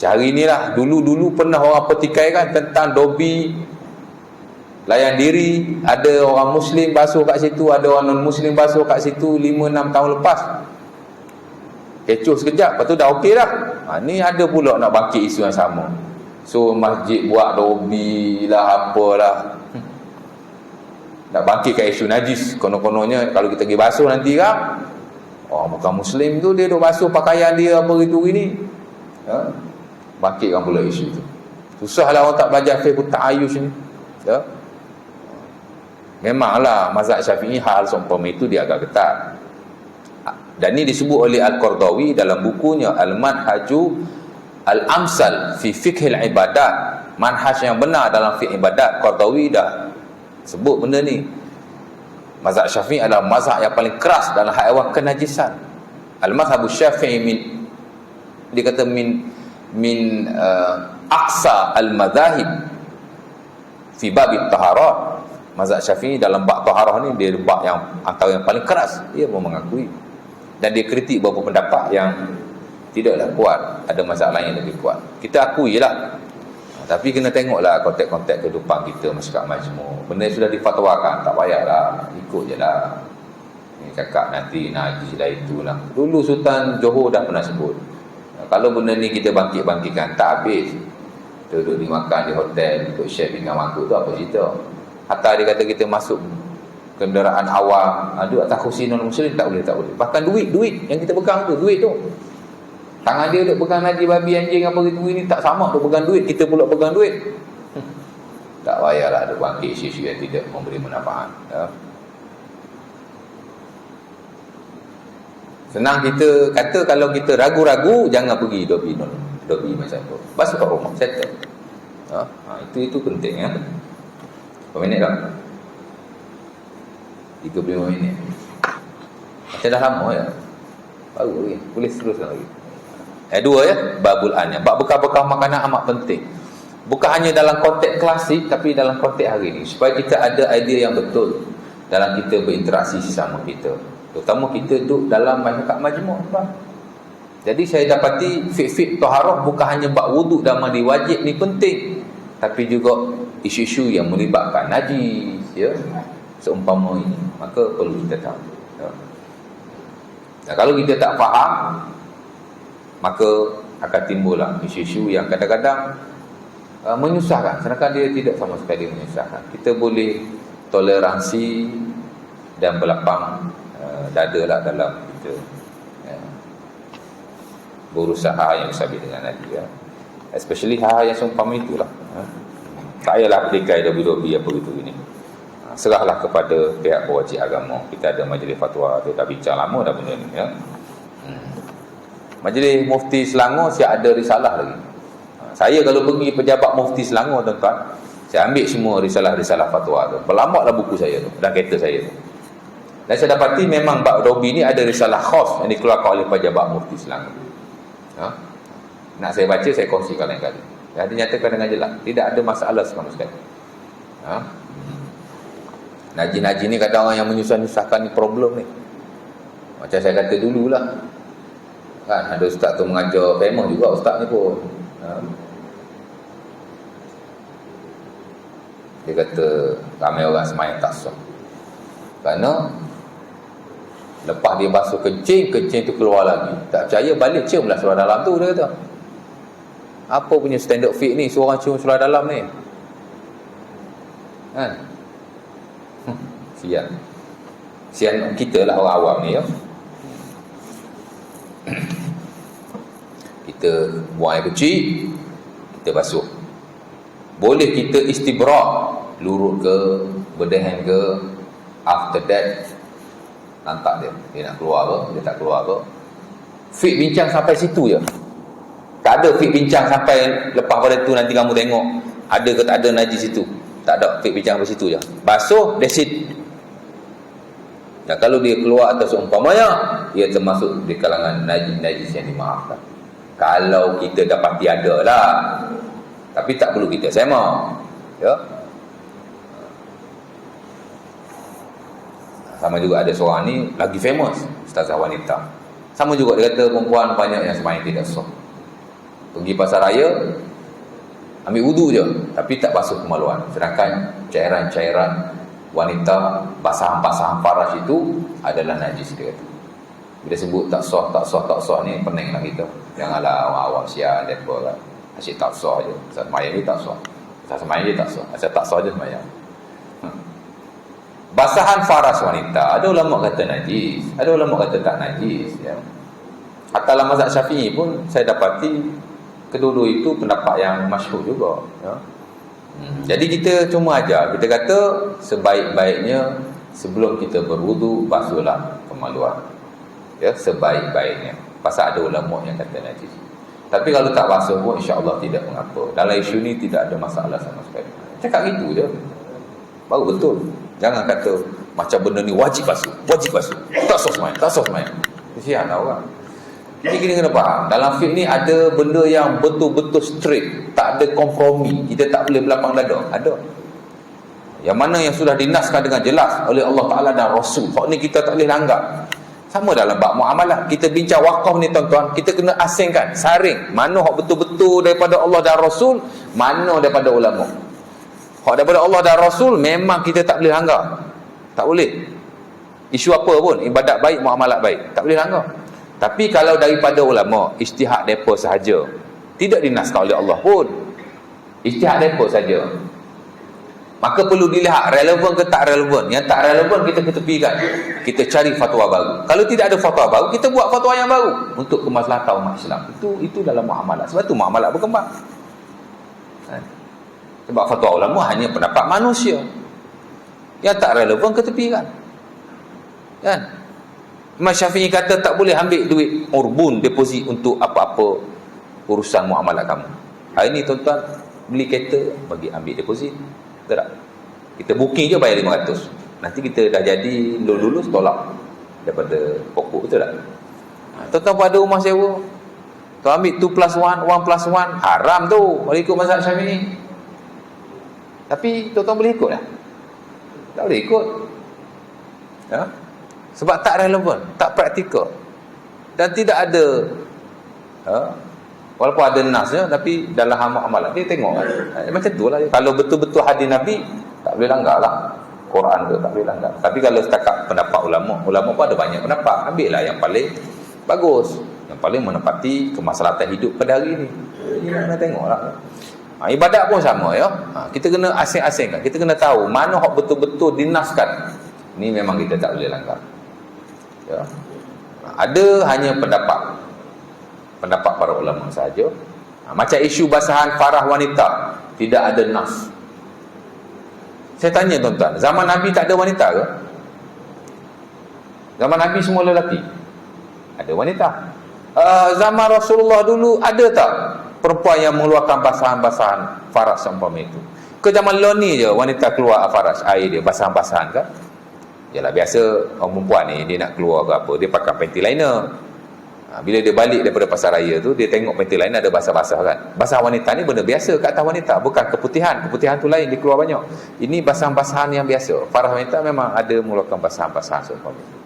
Hari ni lah, dulu pernah orang pertikaikan tentang dobi layan diri. Ada orang Muslim basuh kat situ, ada orang non-Muslim basuh kat situ 5-6 tahun lepas. Kecoh sekejap, lepas tu dah okey dah. Ni ada pula nak bangkit isu yang sama. So masjid buat dobi lah, apalah, nak bangkitkan isu najis. Konon-kononnya kalau kita pergi basuh nanti kan, bukan Muslim tu dia duk basuh pakaian dia apa gitu gini, ya. Bangkitkan pula isu tu. Susahlah orang tak belajar fiqh ta'ayush ni, ya. Memanglah mazhab Syafi'i hal seumpama itu dia agak ketat. Dan ini disebut oleh Al-Qardawi dalam bukunya Al-Manhaju Al-Amsal fi Fiqhil Ibadat. Manhaj yang benar dalam fiqh ibadat. Qardawi dah sebut benda ni. Mazhab Syafi'i adalah mazhab yang paling keras dalam hal kenajisan. Al-Mazhabu Syafi'i dia kata min aqsa al-madhahib fi bab at-taharah. Mazhab Syafi'i dalam bab taharah ni dia bab yang antara yang paling keras. Dia pun mengakui, dan dia kritik beberapa pendapat yang tidaklah kuat. Ada mazhab lain yang lebih kuat. Kita akui lah, tapi kena tengoklah konteks-konteks kehidupan kita masyarakat majmuk. Benda sudah difatwakan, tak payahlah, ikut je lah. Ni cakap nanti najis dah itu lah. Dulu Sultan Johor dah pernah sebut, kalau benda ni kita bangkit-bangkitkan tak habis. Duduk dimakan di hotel, ikut chef pinggan mangkuk tu apa cerita. Hatta dia kata kita masuk kenderaan awam, duduk atas kursi non-Muslim tak boleh. Bahkan duit yang kita pegang tu, duit tu, tangan dia duduk pegang najis babi anjing apa gitu ini, tak sama duduk pegang duit, kita pula pegang duit. Tak payahlah ada bangkit isu-isu yang tidak memberi manfaat, ya. Senang kita kata kalau kita ragu-ragu, jangan pergi dobi non. Dobi macam tu. Basuh kat rumah, settle. Itu penting ya. Berapa minit dah? 35 minit. Macam dah lama ya. Baru lagi. Boleh teruskan lagi. Dua ya, babul anya. Bab bekal-bekal makanan amat penting. Bukan hanya dalam konteks klasik, tapi dalam konteks hari ini, supaya kita ada idea yang betul dalam kita berinteraksi sesama kita. Terutama kita duduk dalam masyarakat majmuk. Jadi saya dapati fiqh taharah bukan hanya bab wuduk dan mandi wajib ni penting, tapi juga isu-isu yang melibatkan najis ya, seumpama ini, maka perlu kita tahu ya. Dan kalau kita tak faham, maka akan timbullah isu-isu yang kadang-kadang menyusahkan, sedangkan dia tidak sama sekali menyusahkan. Kita boleh toleransi dan berlapang dada lah dalam kita berusaha yang bersabit dengan Nabi ya. Especially hal yang seumpama itulah tak payahlah berikai dobi-dobi apa gitu ini. Serahlah kepada pihak pewajib agama. Kita ada majlis fatwa tu, dah bincang lama dah benda ni ya. Majlis Mufti Selangor saya ada risalah lagi. Saya kalau pergi pejabat Mufti Selangor tuan-tuan, saya ambil semua risalah-risalah fatwa tu. Berlambaklah buku saya tu dalam kereta saya tu. Dan saya dapati memang bab dobi ni ada risalah khas yang dikeluarkan oleh pejabat Mufti Selangor. Nak saya baca, saya kongsikan lain kali. Dia dinyatakan dengan jelas, tidak ada masalah sama sekali. Najis-najis ni kadang orang yang menyusah-nyusahkan ni problem ni. Macam saya kata dululah, kan ada ustaz tu mengajar, famous juga ustaz ni pun. Dia kata ramai orang semayang tak sah, kerana lepas dia basuh kencing tu keluar lagi. Tak percaya, balik cium lah surah dalam tu, dia kata. Apa punya standard fit ni, seorang cium surah dalam ni? Sian kita lah orang awam ni ya. Kita buang air kecil, kita basuh. Boleh kita istibrak, lurut ke, berdehan ke, after that lantak dia nak keluar ke, dia tak keluar ke. Fit bincang sampai situ je. Tak ada fit bincang sampai lepas pada tu nanti kamu tengok ada ke tak ada najis situ. Tak ada, fit bincang sampai situ je. Basuh, that's it. Dan kalau dia keluar atas umpamanya, ia termasuk di kalangan najis-najis yang dimaafkan. Kalau kita dapati ada lah, tapi tak perlu kita sema ya. Sama juga ada seorang ni lagi famous, ustazah wanita. Sama juga dia kata perempuan banyak yang sembahyang tidak sah. Pergi pasar raya, ambil wudu je, tapi tak basuh kemaluan. Sedangkan cairan-cairan wanita, basahan-basahan faras itu adalah najis, dia kata. Bila sebut tak sah ni, peninglah kita. Janganlah awak sial depa kan. Asyik tak sah je. Sembahyang ni tak sah. Sembahyang ni tak sah. Asyik tak sah je sembahyang. Basahan faras wanita, ada ulama kata najis, ada ulama kata tak najis ya. Hatta dalam mazhab Syafi'i pun saya dapati kedua-dua itu pendapat yang masyhur juga ya. Jadi kita cuma ajar, kita kata sebaik-baiknya sebelum kita berwudu basuhlah kemaluan ya, sebaik-baiknya. Pasal ada ulama yang kata najis. Tapi kalau tak basuh pun insya-Allah tidak mengapa. Dalam isu ni tidak ada masalah sama sekali. Cakap gitu je, baru betul. Jangan kata macam benda ni wajib basuh. Tak sah semayang. Kesian lah orang. Jadi kita kena faham, dalam fiqh ni ada benda yang betul-betul strict, tak ada kompromi. Kita tak boleh belapang dada. Ada. Yang mana yang sudah dinaskan dengan jelas oleh Allah Ta'ala dan Rasul. Hak ni kita tak boleh langgar. Sama dalam bab muamalah. Kita bincang wakaf ni tuan-tuan, kita kena asingkan, saring. Mana hak betul-betul daripada Allah dan Rasul, mana daripada ulama. Hak daripada Allah dan Rasul memang kita tak boleh langgar. Tak boleh. Isu apa pun, ibadat baik, muamalat baik, tak boleh langgar. Tapi kalau daripada ulama, ijtihad mereka sahaja, tidak dinaskan oleh Allah pun, ijtihad mereka saja, maka perlu dilihat relevan ke tak relevan. Yang tak relevan kita ketepikan, kita cari fatwa baru. Kalau tidak ada fatwa baru, kita buat fatwa yang baru untuk kemaslahatan umat Islam. Itu dalam muamalat. Sebab tu muamalat berkembang. Sebab fatwa ulama hanya pendapat manusia. Yang tak relevan ketepikan. Kan? Imam Syafi'i kata tak boleh ambil duit urbun, deposit untuk apa-apa urusan muamalah kamu. Hari ni tuan-tuan beli kereta, bagi ambil deposit, betul tak? Kita booking je bayar 500. Nanti kita dah jadi lulus tolak daripada pokok, betul tak? Tuan-tuan pun ada rumah sewa, tuan ambil 2+1, 1+1, haram tu kalau ikut mazhab Syafi'i. Tapi tuan-tuan boleh ikut tak? Tak boleh ikut. Ya? Sebab tak relevan, tak praktikal. Dan tidak ada, walaupun ada nasnya, tapi dalam amalan dia tengok kan. Macam tu lah. Kalau betul-betul hadis Nabi, tak boleh langgar lah. Quran tu tak boleh langgar. Tapi kalau setakat pendapat ulama pun ada banyak pendapat. Ambil lah yang paling bagus, yang paling menepati kemaslahatan hidup pada hari ni. Kita tengok lah. Ibadat pun sama ya. Kita kena asing-asingkan. Kita kena tahu mana hak betul-betul dinaskan. Ni memang kita tak boleh langgar. Ya. Ada hanya pendapat para ulama sahaja. Macam isu basahan farah wanita, tidak ada nas. Saya tanya tuan-tuan, zaman Nabi tak ada wanita ke? Zaman Nabi semua lelaki? Ada wanita. Zaman Rasulullah dulu ada tak perempuan yang mengeluarkan basahan-basahan farah seumpama itu? Ke zaman Loni je wanita keluar farah air dia, basahan-basahan kan? Yalah, biasa orang perempuan ni dia nak keluar ke apa, dia pakai panty liner. Bila dia balik daripada pasar raya tu, dia tengok panty liner ada basah-basah kan. Basah wanita ni benda biasa kat atas wanita, bukan keputihan. Keputihan tu lain, dia keluar banyak. Ini basahan-basahan yang biasa. Farah wanita memang ada mengeluarkan basahan-basahan seumpama itu.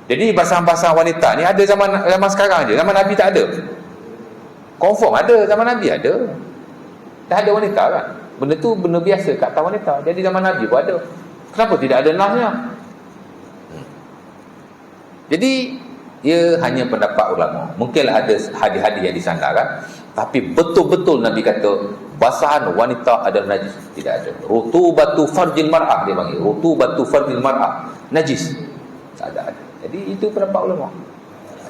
Jadi basahan-basahan wanita ni ada zaman sekarang je. Zaman Nabi tak ada. Confirm ada, zaman Nabi ada. Dah ada wanita kan. Benda tu benda biasa kat atas wanita. Jadi zaman Nabi pun ada. Kenapa tidak ada nasnya? Jadi ia hanya pendapat ulama. Mungkinlah ada hadis-hadis yang disandarkan, tapi betul-betul Nabi kata basahan wanita adalah najis. Tidak ada. Rutubatu farjil mar'ah, dia panggil. Rutubatu farjil mar'ah najis. Tak ada. Jadi itu pendapat ulama.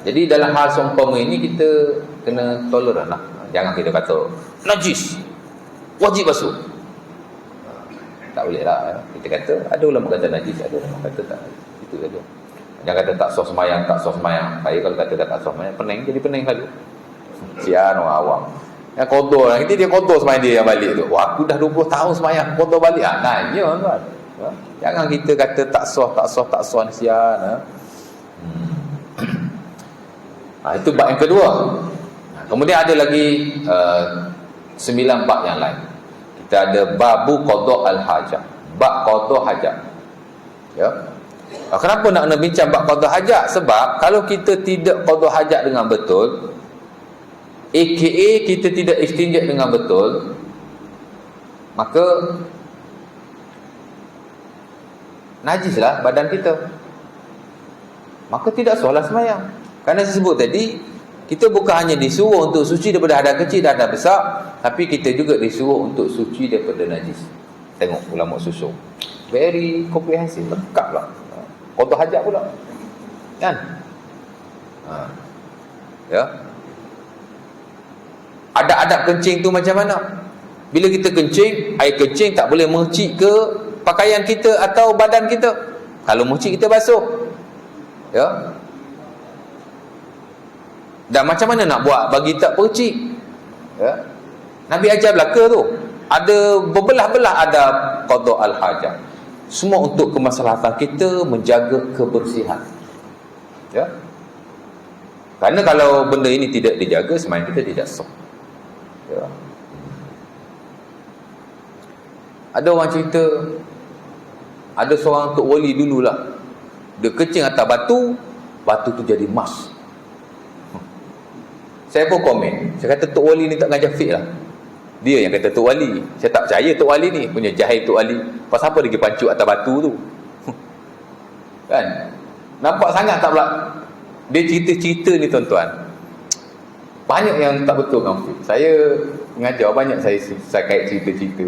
Jadi dalam hal seumpama ini kita kena toleran lah. Jangan kita kata najis, wajib basuh. Tak boleh lah. Kita kata ada ulama kata najis, ada ulama kata tak. Itu saja. Jangan kata tak sah semayang, tak sah semayang. Saya kalau kata tak sah semayang, pening jadi pening lalu. Sian orang awam. Yang kotor lah. Nanti dia kotor semayang dia yang balik tu. Wah, aku dah 20 tahun semayang, kotor balik. Nanya tuan. Jangan kita kata tak sah ni sian. Itu bab yang kedua. Kemudian ada lagi 9 bab yang lain. Kita ada babu qada al-hajat. Bab qada hajat. Ya. Kenapa nak bincang bab qada hajat? Sebab kalau kita tidak qada hajat dengan betul, aka kita tidak istinja dengan betul, maka najislah badan kita. Maka tidak sahlah sembahyang. Kerana saya sebut tadi, kita bukan hanya disuruh untuk suci daripada hadas kecil dan hadas besar, tapi kita juga disuruh untuk suci daripada najis. Tengok ulama susun. Very comprehensive, lengkap lah. Qada hajat pula. Kan? Ya. Adab-adab kencing tu macam mana? Bila kita kencing, air kencing tak boleh mercik ke pakaian kita atau badan kita. Kalau mercik kita basuh. Ya. Dan macam mana nak buat bagi tak percik? Ya. Nabi ajar belaka tu. Ada berbelah-belah adab qada al-hajat. Semua untuk kemaslahatan kita menjaga kebersihan. Ya. Kerana kalau benda ini tidak dijaga, sembahyang kita tidak sah. Ya. Ada orang cerita, ada seorang tok wali dululah, dia kencing atas batu, batu tu jadi emas. Saya pun komen, saya kata tok wali ni tak ngajar fiqh lah. Dia yang kata tok wali. Saya tak percaya tok wali ni punya jahil tok wali. Pasal apa dia pergi pancuk atas batu tu? Kan? Nampak sangat tak pula? Dia cerita-cerita ni tuan-tuan, banyak yang tak betul dengan fiqh. Saya mengajar banyak, saya kait cerita-cerita.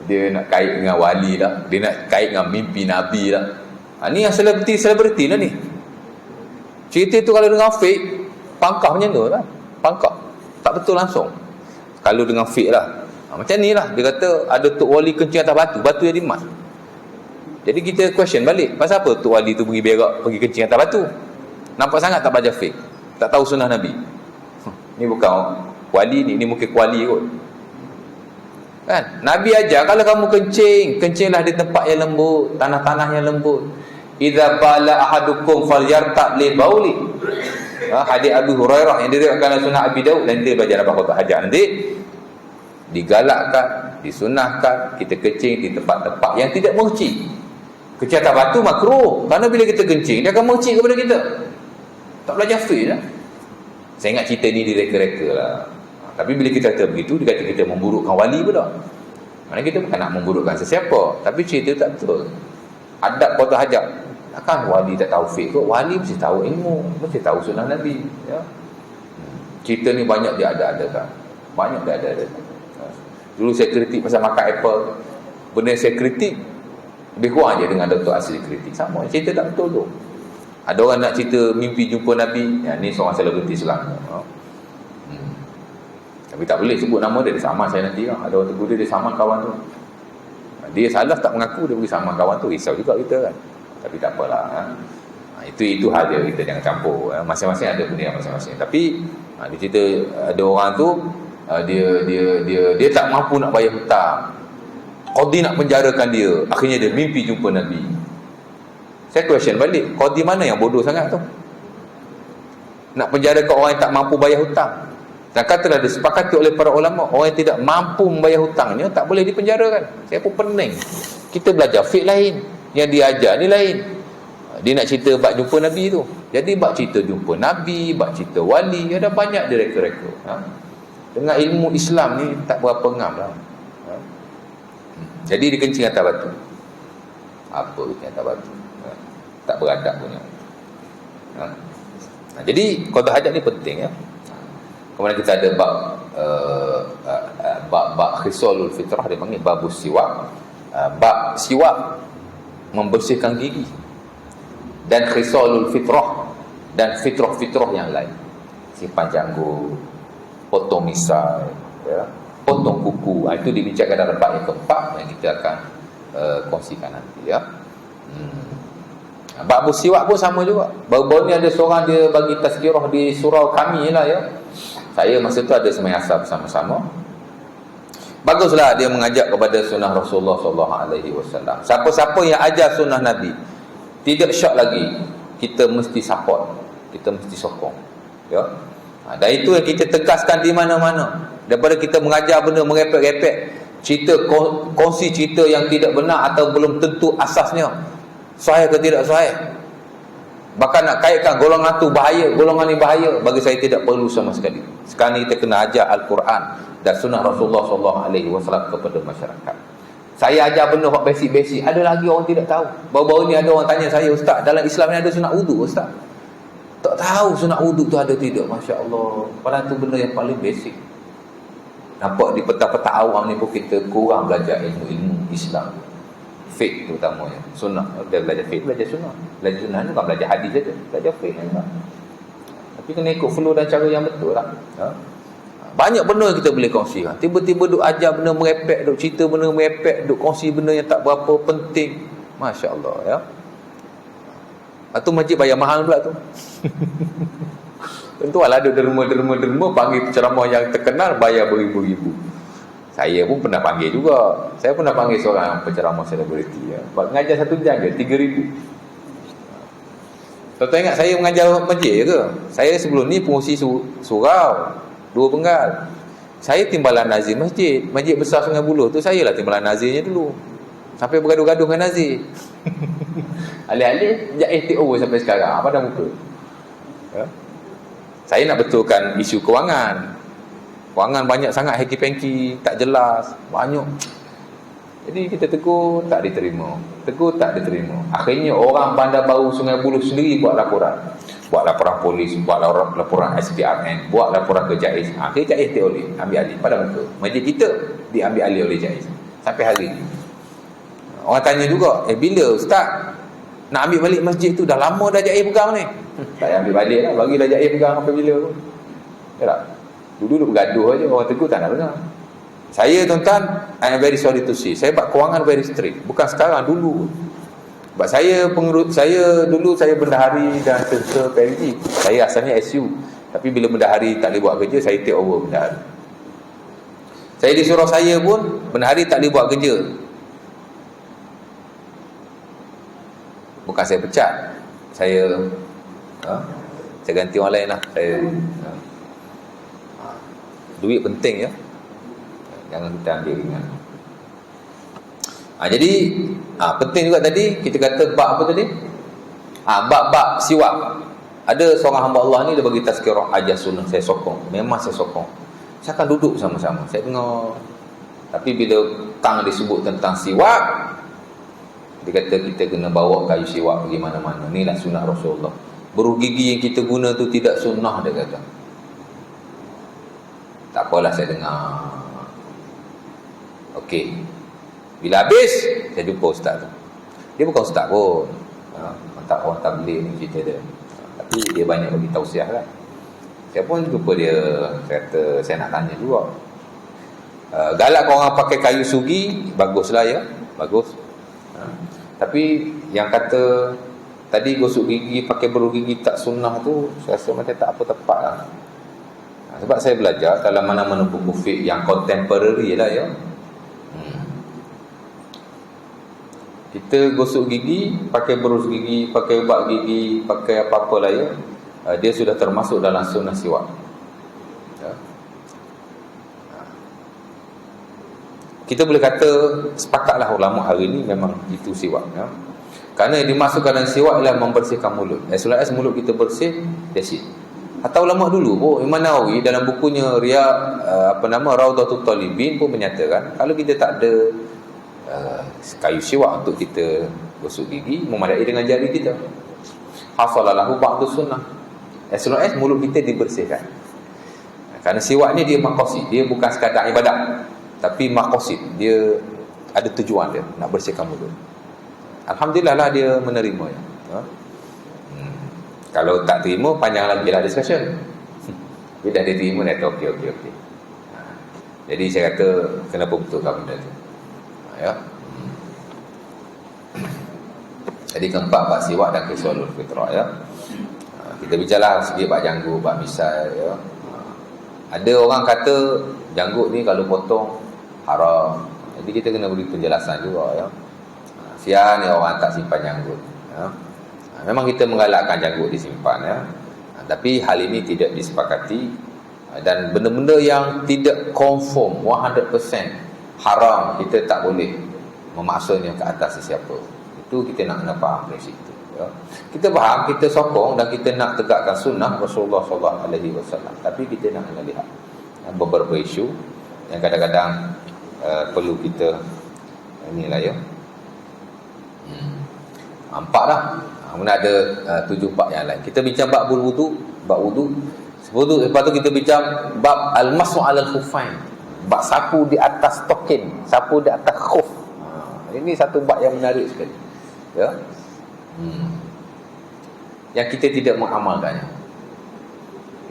Dia nak kait dengan wali lah, dia nak kait dengan mimpi Nabi lah. Ni yang selebriti lah ni. Cerita tu kalau dengan fiqh, pangkah macam tu lah. Pangkah. Tak betul langsung. Kalau dengan fiqh lah. Macam ni lah. Dia kata ada tok wali kencing atas batu, batu jadi emas. Jadi kita question balik, pasal apa tok wali tu pergi berak, pergi kencing atas batu? Nampak sangat tak belajar fiqh, tak tahu sunnah Nabi. Ni bukan wali ni mungkin kuali kot. Kan? Nabi ajar kalau kamu kencinglah di tempat yang lembut, tanah-tanah yang lembut. Idza bala ahadukum falyartab li bauli. Hadis Abu Hurairah yang diriwayatkan oleh Sunan Abi Daud, dan dia belajar apa kata hajat nanti digalakkan, disunahkan kita kencing di tempat-tempat yang tidak mercik. Kencing atas batu makruh, kerana bila kita kencing dia akan mercik kepada kita. Tak belajar fiqh lah. Saya ingat cerita ni direka-reka lah. Tapi bila kita kata begitu, dia kata kita memburukkan wali pula. Mana kita bukan nak memburukkan sesiapa, tapi cerita tak betul. Adab qada hajat. Takkan wali tak tahu fiqh kot? Wali mesti tahu ilmu, mesti tahu sunnah Nabi, ya. Cerita ni banyak dia ada-adakan. Banyak dia ada-adakan. Dulu saya kritik pasal makan apple. Benda yang saya kritik lebih kurang je dengan Dr. Asri kritik. Sama, cerita tak betul tu. Ada orang nak cerita mimpi jumpa Nabi, ya, ni seorang selebriti Islam. Tapi tak boleh sebut nama dia sama saya nanti kan. Ada orang tegur dia sama kawan tu. Dia salah tak mengaku, dia pergi sama kawan tu, risau juga kita kan. Tapi tak apalah, itu hal dia, kita jangan campur. Masing-masing ada benda yang masing-masing. Tapi dia cerita ada orang tu, dia tak mampu nak bayar hutang. Qadi nak penjarakan dia. Akhirnya dia mimpi jumpa Nabi. Saya question balik, qadi mana yang bodoh sangat tu? Nak penjarakan orang yang tak mampu bayar hutang. Dan katalah disepakati oleh para ulama, orang yang tidak mampu membayar hutangnya tak boleh dipenjarakan. Saya pun pening. Kita belajar fiqh lain, yang dia ajar ni lain. Dia nak cerita bab jumpa Nabi tu. Jadi bab cerita jumpa Nabi, bab cerita wali, ada banyak dia reka-reka. Dengan ilmu Islam ni tak berapa ngam lah. Jadi dia kencing atas batu. Apa kencing atas batu? Tak beradab punya. Jadi qada hajat ni penting, ya. Kemudian kita ada bab khisalul fitrah, dia panggil babus siwak. Bab siwak membersihkan gigi, dan khisalul fitrah, dan fitrah-fitrah yang lain, simpan janggut, potong misai, ya, potong kuku. Itu dibicarakan dalam bab yang keempat yang kita akan kongsikan nanti, ya. Bab siwak pun sama juga. Baru-baru ni ada seorang dia bagi tazkirah di surau kami lah, ya. Saya masa tu ada sembahyang asar bersama-sama. Baguslah dia mengajak kepada sunnah Rasulullah SAW. Siapa-siapa yang ajar sunnah Nabi, tidak syak lagi, kita mesti support, kita mesti sokong, ya. Dan itu yang kita tegaskan di mana-mana. Daripada kita mengajar benda merepek-repek, cerita, kongsi cerita yang tidak benar atau belum tentu asasnya sahih ke tidak sahih, bahkan nak kaitkan golongan tu bahaya, golongan ni bahaya, bagi saya tidak perlu sama sekali. Sekarang ni kita kena ajar Al-Quran dan sunnah Rasulullah SAW kepada masyarakat. Saya ajar benda basic-basic, ada lagi orang tidak tahu. Baru-baru ni ada orang tanya saya, Ustaz, dalam Islam ni ada sunat wudu, Ustaz? Tak tahu sunat wudu tu ada tidak. Masya Allah, padahal tu benda yang paling basic. Nampak di peta-peta awam ni pun kita kurang belajar ilmu-ilmu Islam, fiqh terutamanya, sunnah. Dia belajar fiqh, belajar sunnah. Belajar sunnah ni bukan belajar hadis saja, belajar fiqh juga. Tapi kena ikut flow dan cara yang betul lah. Banyak benda kita boleh kongsikan. Tiba-tiba duk ajar benda merepek, duk cerita benda merepek, duk kongsi benda yang tak berapa penting. Masya Allah, ya. Itu masjid bayar mahal pula tu. Tentu lah ada derma panggil penceramah yang terkenal, bayar beribu-ribu. Saya pun pernah panggil juga. Saya pernah panggil seorang penceramah selebriti, ya. Mengajar 1 jam je 3,000. Tuan-tuan ingat saya mengajar masjid ke? Saya sebelum ni pengurusi surau 2 Penggal. Saya timbalan nazir masjid. Masjid besar Sungai Buloh tu saya lah timbalan nazirnya dulu. Sampai bergaduh-gaduh dengan nazir. Alih-alih jais TO sampai sekarang. Apa dah muka? Ya? Saya nak betulkan isu kewangan. Kewangan banyak sangat hengki-pengki, tak jelas, banyak. Jadi kita tegur, tak diterima. Tegur, tak diterima. Akhirnya orang Bandar Baru Sungai Buloh sendiri buat laporan. Buat laporan polis, buat laporan SPRN, buat laporan ke JAIS. Akhirnya JAIS oleh ambil alih pada muka. Masjid kita diambil alih oleh JAIS. Sampai hari ini. Orang tanya juga, bila Ustaz nak ambil balik masjid tu? Dah lama dah JAIS pegang ni. Tak payah ambil balik lah, bagilah JAIS pegang sampai bila tu. Ya tak? Dulu duk bergaduh aja, orang tegur tak nak dengar. Saya, tuan-tuan, I am very sorry to say, saya buat kewangan very strict. Bukan sekarang, dulu. Sebab saya dulu saya bendahari dan serta PLG. Saya asalnya SU. Tapi bila bendahari tak boleh buat kerja, saya take over bendahari. Saya disuruh saya pun, bendahari tak boleh buat kerja. Bukan saya pecat, saya ganti orang lain lah. Duit penting ya, jangan kita ambil ringan. Jadi penting juga tadi kita kata bab apa tadi? Bab siwak. Ada seorang hamba Allah ni dia bagi tazkirah ajar sunnah, saya sokong. Memang saya sokong. Saya akan duduk sama-sama, saya dengar. Tapi bila tang disebut tentang siwak, dia kata kita kena bawa kayu siwak pergi mana-mana. Inilah sunnah Rasulullah. Beruh gigi yang kita guna tu tidak sunnah, dia kata. Tak apalah, saya dengar. Okey. Bila habis, saya jumpa ustaz tu. Dia bukan ustaz pun. Tak orang tabligh ni cerita dia. Tapi dia banyak bagi tausiah kan. Saya pun jumpa dia, saya kata saya nak tanya juga. Galak kau orang pakai kayu sugi, baguslah ya. Bagus. Tapi yang kata tadi gosok gigi pakai beruh gigi tak sunnah tu, saya rasa macam tak apa tepat lah. Sebab saya belajar dalam mana-mana buku fiqh yang contemporary lah ya. Kita gosok gigi, pakai berus gigi, pakai ubat gigi, pakai apa-apa lah ya, dia sudah termasuk dalam sunnah siwak ya. Kita boleh kata sepakatlah ulama hari ni memang itu siwak ya. Kerana dimasukkan dalam siwak ialah membersihkan mulut. As long as mulut kita bersih, that's it. Atau ulama dulu Imam Nawawi dalam bukunya Raudatul Talibin pun menyatakan kalau kita tak ada kayu siwak untuk kita gosok gigi, memadai dengan jari kita. Hafalalahu ba'du sunnah. As long as mulut kita dibersihkan. Kerana siwak ni dia maqasid, dia bukan sekadar ibadat, tapi maqasid, dia ada tujuan dia nak bersihkan mulut. Alhamdulillah lah dia menerima ya. Kalau tak terima, panjang lagi lah discussion. Bila dia terima, dia kata okey. Jadi saya kata kenapa betulkan benda tu ya. Jadi keempat bab siwak dan kisolul fitrah ya. Kita bincanglah sikit bab janggut, bab misal ya. Ada orang kata janggut ni kalau potong haram. Jadi kita kena beri penjelasan juga ya. Sian ni orang tak simpan janggut ya. Memang kita menggalakkan janggut disimpan ya. Tapi hal ini tidak disepakati, dan benda-benda yang tidak confirm 100% haram, kita tak boleh memaksanya ke atas sesiapa. Itu kita nak kena faham prinsip itu ya. Kita faham, kita sokong dan kita nak tegakkan sunnah Rasulullah SAW. Tapi kita nak kena lihat beberapa isu yang kadang-kadang perlu kita inilah ya. Nampak dah. Kemudian ada 7 bab yang lain. Kita bincang bab wudu, lepas tu kita bincang bab al-mas'u 'alal khuffain. Bab sapu di atas token, sapu di atas khuf. Ini satu bab yang menarik sekali. Ya. Yang kita tidak mengamalkannya.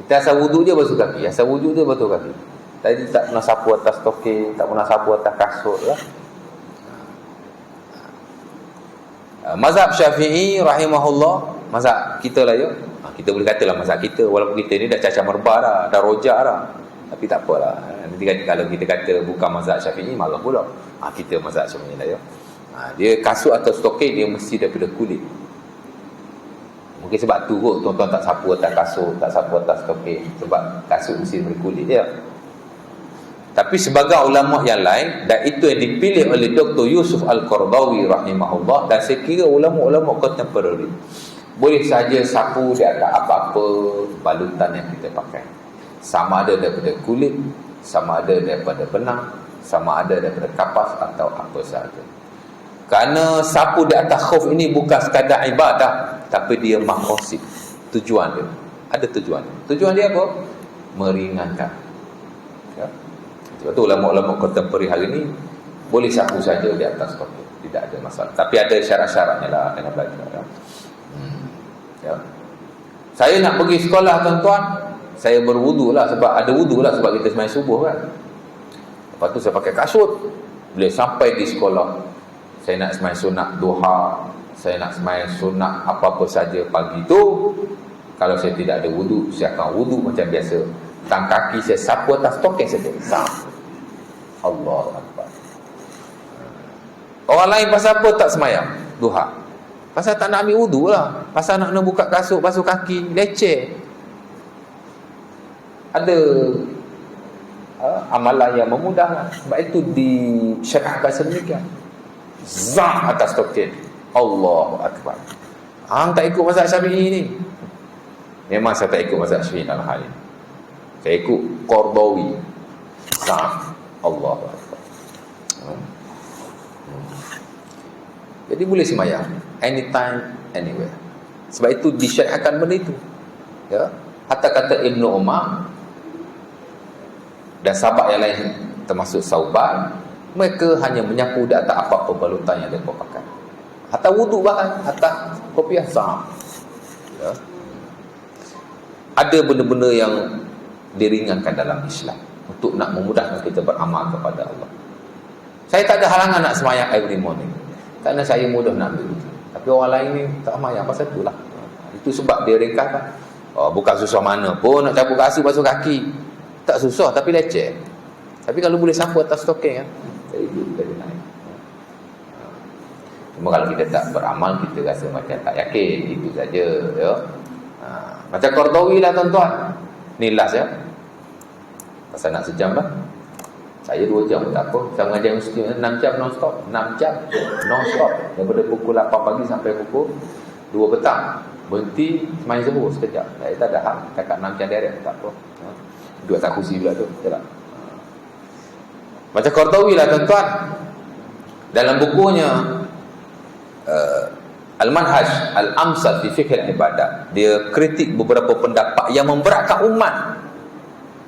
Kita asal wudu je basuh kaki, asal wudu je basuh kaki. Tadi tak pernah sapu atas token, tak pernah sapu atas kasut ya. Mazhab Syafi'i rahimahullah, mazhab kita lah ya. Kita boleh katalah mazhab kita, walaupun kita ni dah cacat merbah dah rojak dah. Tapi tak apalah. Nanti kalau kita kata bukan mazhab Syafi'i, malah pula. Kita mazhab Syafi'i lah ya. Dia kasut atau stokin dia mesti daripada kulit. Mungkin sebab tu kot tuan-tuan tak sapu atas kasut, tak sapu atas stokin, sebab kasut mesti daripada kulit dia. Tapi sebagai ulama yang lain, dan itu yang dipilih oleh Dr. Yusuf Al-Qaradawi rahimahullah, dan saya kira ulama-ulama contemporary, boleh saja sapu di atas apa-apa balutan yang kita pakai. Sama ada daripada kulit, sama ada daripada benang, sama ada daripada kapas atau apa sahaja. Kerana sapu di atas khuf ini bukan sekadar ibadah, tapi dia maqasid, tujuan dia. Ada tujuan. Tujuan dia apa? Meringankan. Ya. Sebab tu ulama-ulama contemporary hari ni boleh sapu saja di atas khuf, tidak ada masalah. Tapi ada syarat-syaratnya lah kena belajar. Ya. Ya. Saya nak pergi sekolah tuan-tuan, saya berwudu lah, sebab ada wudu lah, sebab kita sembahyang subuh kan. Lepas tu saya pakai kasut. Bila sampai di sekolah, saya nak sembahyang sunat duha, saya nak sembahyang sunat apa-apa saja pagi tu, Kalau saya tidak ada wudu, saya akan wudu macam biasa. Tang kaki saya sapu atas tokeng saja. Allahu Akbar. Orang lain pasal apa tak semayang duha? Pasal tak nak ambil wudu lah. Pasal nak buka kasut, basuh kaki, leceh. Ada amalan yang memudahkan. Sebab itu disyariatkan sedemikian. Zam atas tokeng. Allahu Akbar. Hang tak ikut mazhab Syafi'i ni. Memang saya tak ikut mazhab Syafi'i dalam hal ini. Saya ikut Qardawi. Allahu Akbar. Jadi boleh sembahyang anytime, anywhere. Sebab itu disyariatkan benda itu. Ya. Hatta kata Ibnu Umar dan sahabat yang lain termasuk Sauban, mereka hanya menyapu di atas apa pembalutan yang mereka pakai. Hatta wudu bahkan, hatta kopiah sah. Ya. Ada benda-benda yang diringankan dalam Islam untuk nak memudahkan kita beramal kepada Allah. Saya tak ada halangan nak sembahyang every morning, kerana saya mudah nak ambil wudu. Tapi orang lain ni tak sembahyang pasal itulah. Itu sebab dia ringkaskan. Bukan susah mana pun nak cabut kasut basuh kaki. Tak susah tapi leceh. Tapi kalau boleh sapu atas tokeng kan, jadi naik. Cuma kalau kita tak beramal, kita rasa macam tak yakin. Itu saja, ya. Macam Qardawi lah tuan-tuan. Ni last ya. Pasal nak sejam lah. Saya 2 jam tak apa. Saya mengajar universiti 6 jam non-stop. 6 jam non-stop. Daripada pukul 8 pagi sampai pukul 2 petang. Berhenti main zuhur sekejap. Saya tak ada hal. Cakap 6 jam direct. Tak apa. Duduk atas kursi pula tu. Betul tak? Macam Qardawi lah tuan-tuan. Dalam bukunya Al-Manhaj Al-Amsal fi Fiqh Al-Ibadah, dia kritik beberapa pendapat yang memberatkan umat.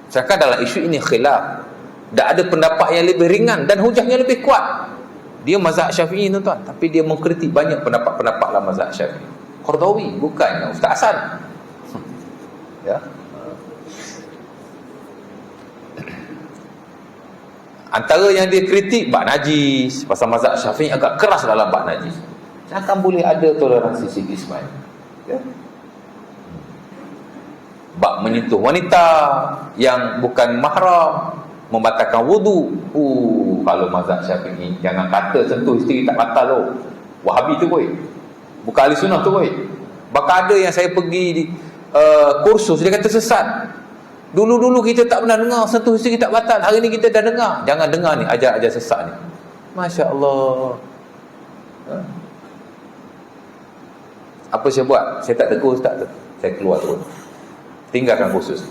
Sedangkan dalam isu ini khilaf. Tak ada pendapat yang lebih ringan dan hujahnya lebih kuat. Dia mazhab Syafi'i tuan-tuan, tapi dia mengkritik banyak pendapat-pendapat dalam mazhab Syafi'i. Qardawi bukan Ustaz Hasan. Ya. Antara yang dia kritik bab najis, pasal mazhab Syafi'i agak keras dalam bab najis. Akan boleh ada toleransi sikit sebenarnya. Ya. Bab menyentuh wanita yang bukan mahram, membatalkan wudu. Kalau mazhab Syafi'i, jangan kata sentuh isteri tak batal loh. Wahabi tu boy. Bukan ahli sunnah tu boy. Bahkan ada yang saya pergi di kursus, dia kata sesat. Dulu-dulu kita tak pernah dengar sentuh isteri tak batal. Hari ni kita dah dengar. Jangan dengar ni ajar-ajar sesat ni. Masya Allah. Apa saya buat? Saya tak tegur ustaz tu. Saya keluar terus. Tinggalkan kursus.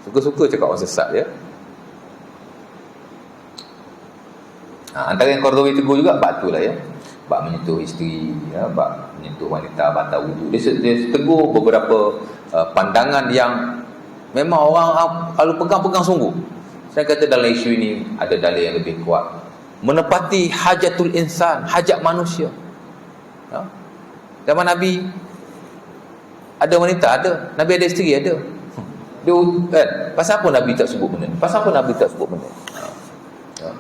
Suka-suka cakap orang sesat ya. Antara yang Qardawi tegur juga bab tu lah ya. Bab menyentuh isteri ya, bab menyentuh wanita batal wudu. Dia tegur beberapa pandangan yang memang orang kalau pegang-pegang sungguh. Saya kata dalam isu ini ada dalil yang lebih kuat. Menepati hajatul insan, hajat manusia. Ya. Zaman Nabi ada wanita, ada. Nabi ada isteri, ada. Dia kan, pasal apa Nabi tak sebut benda ni? Pasal apa Nabi tak sebut benda ni? Ya.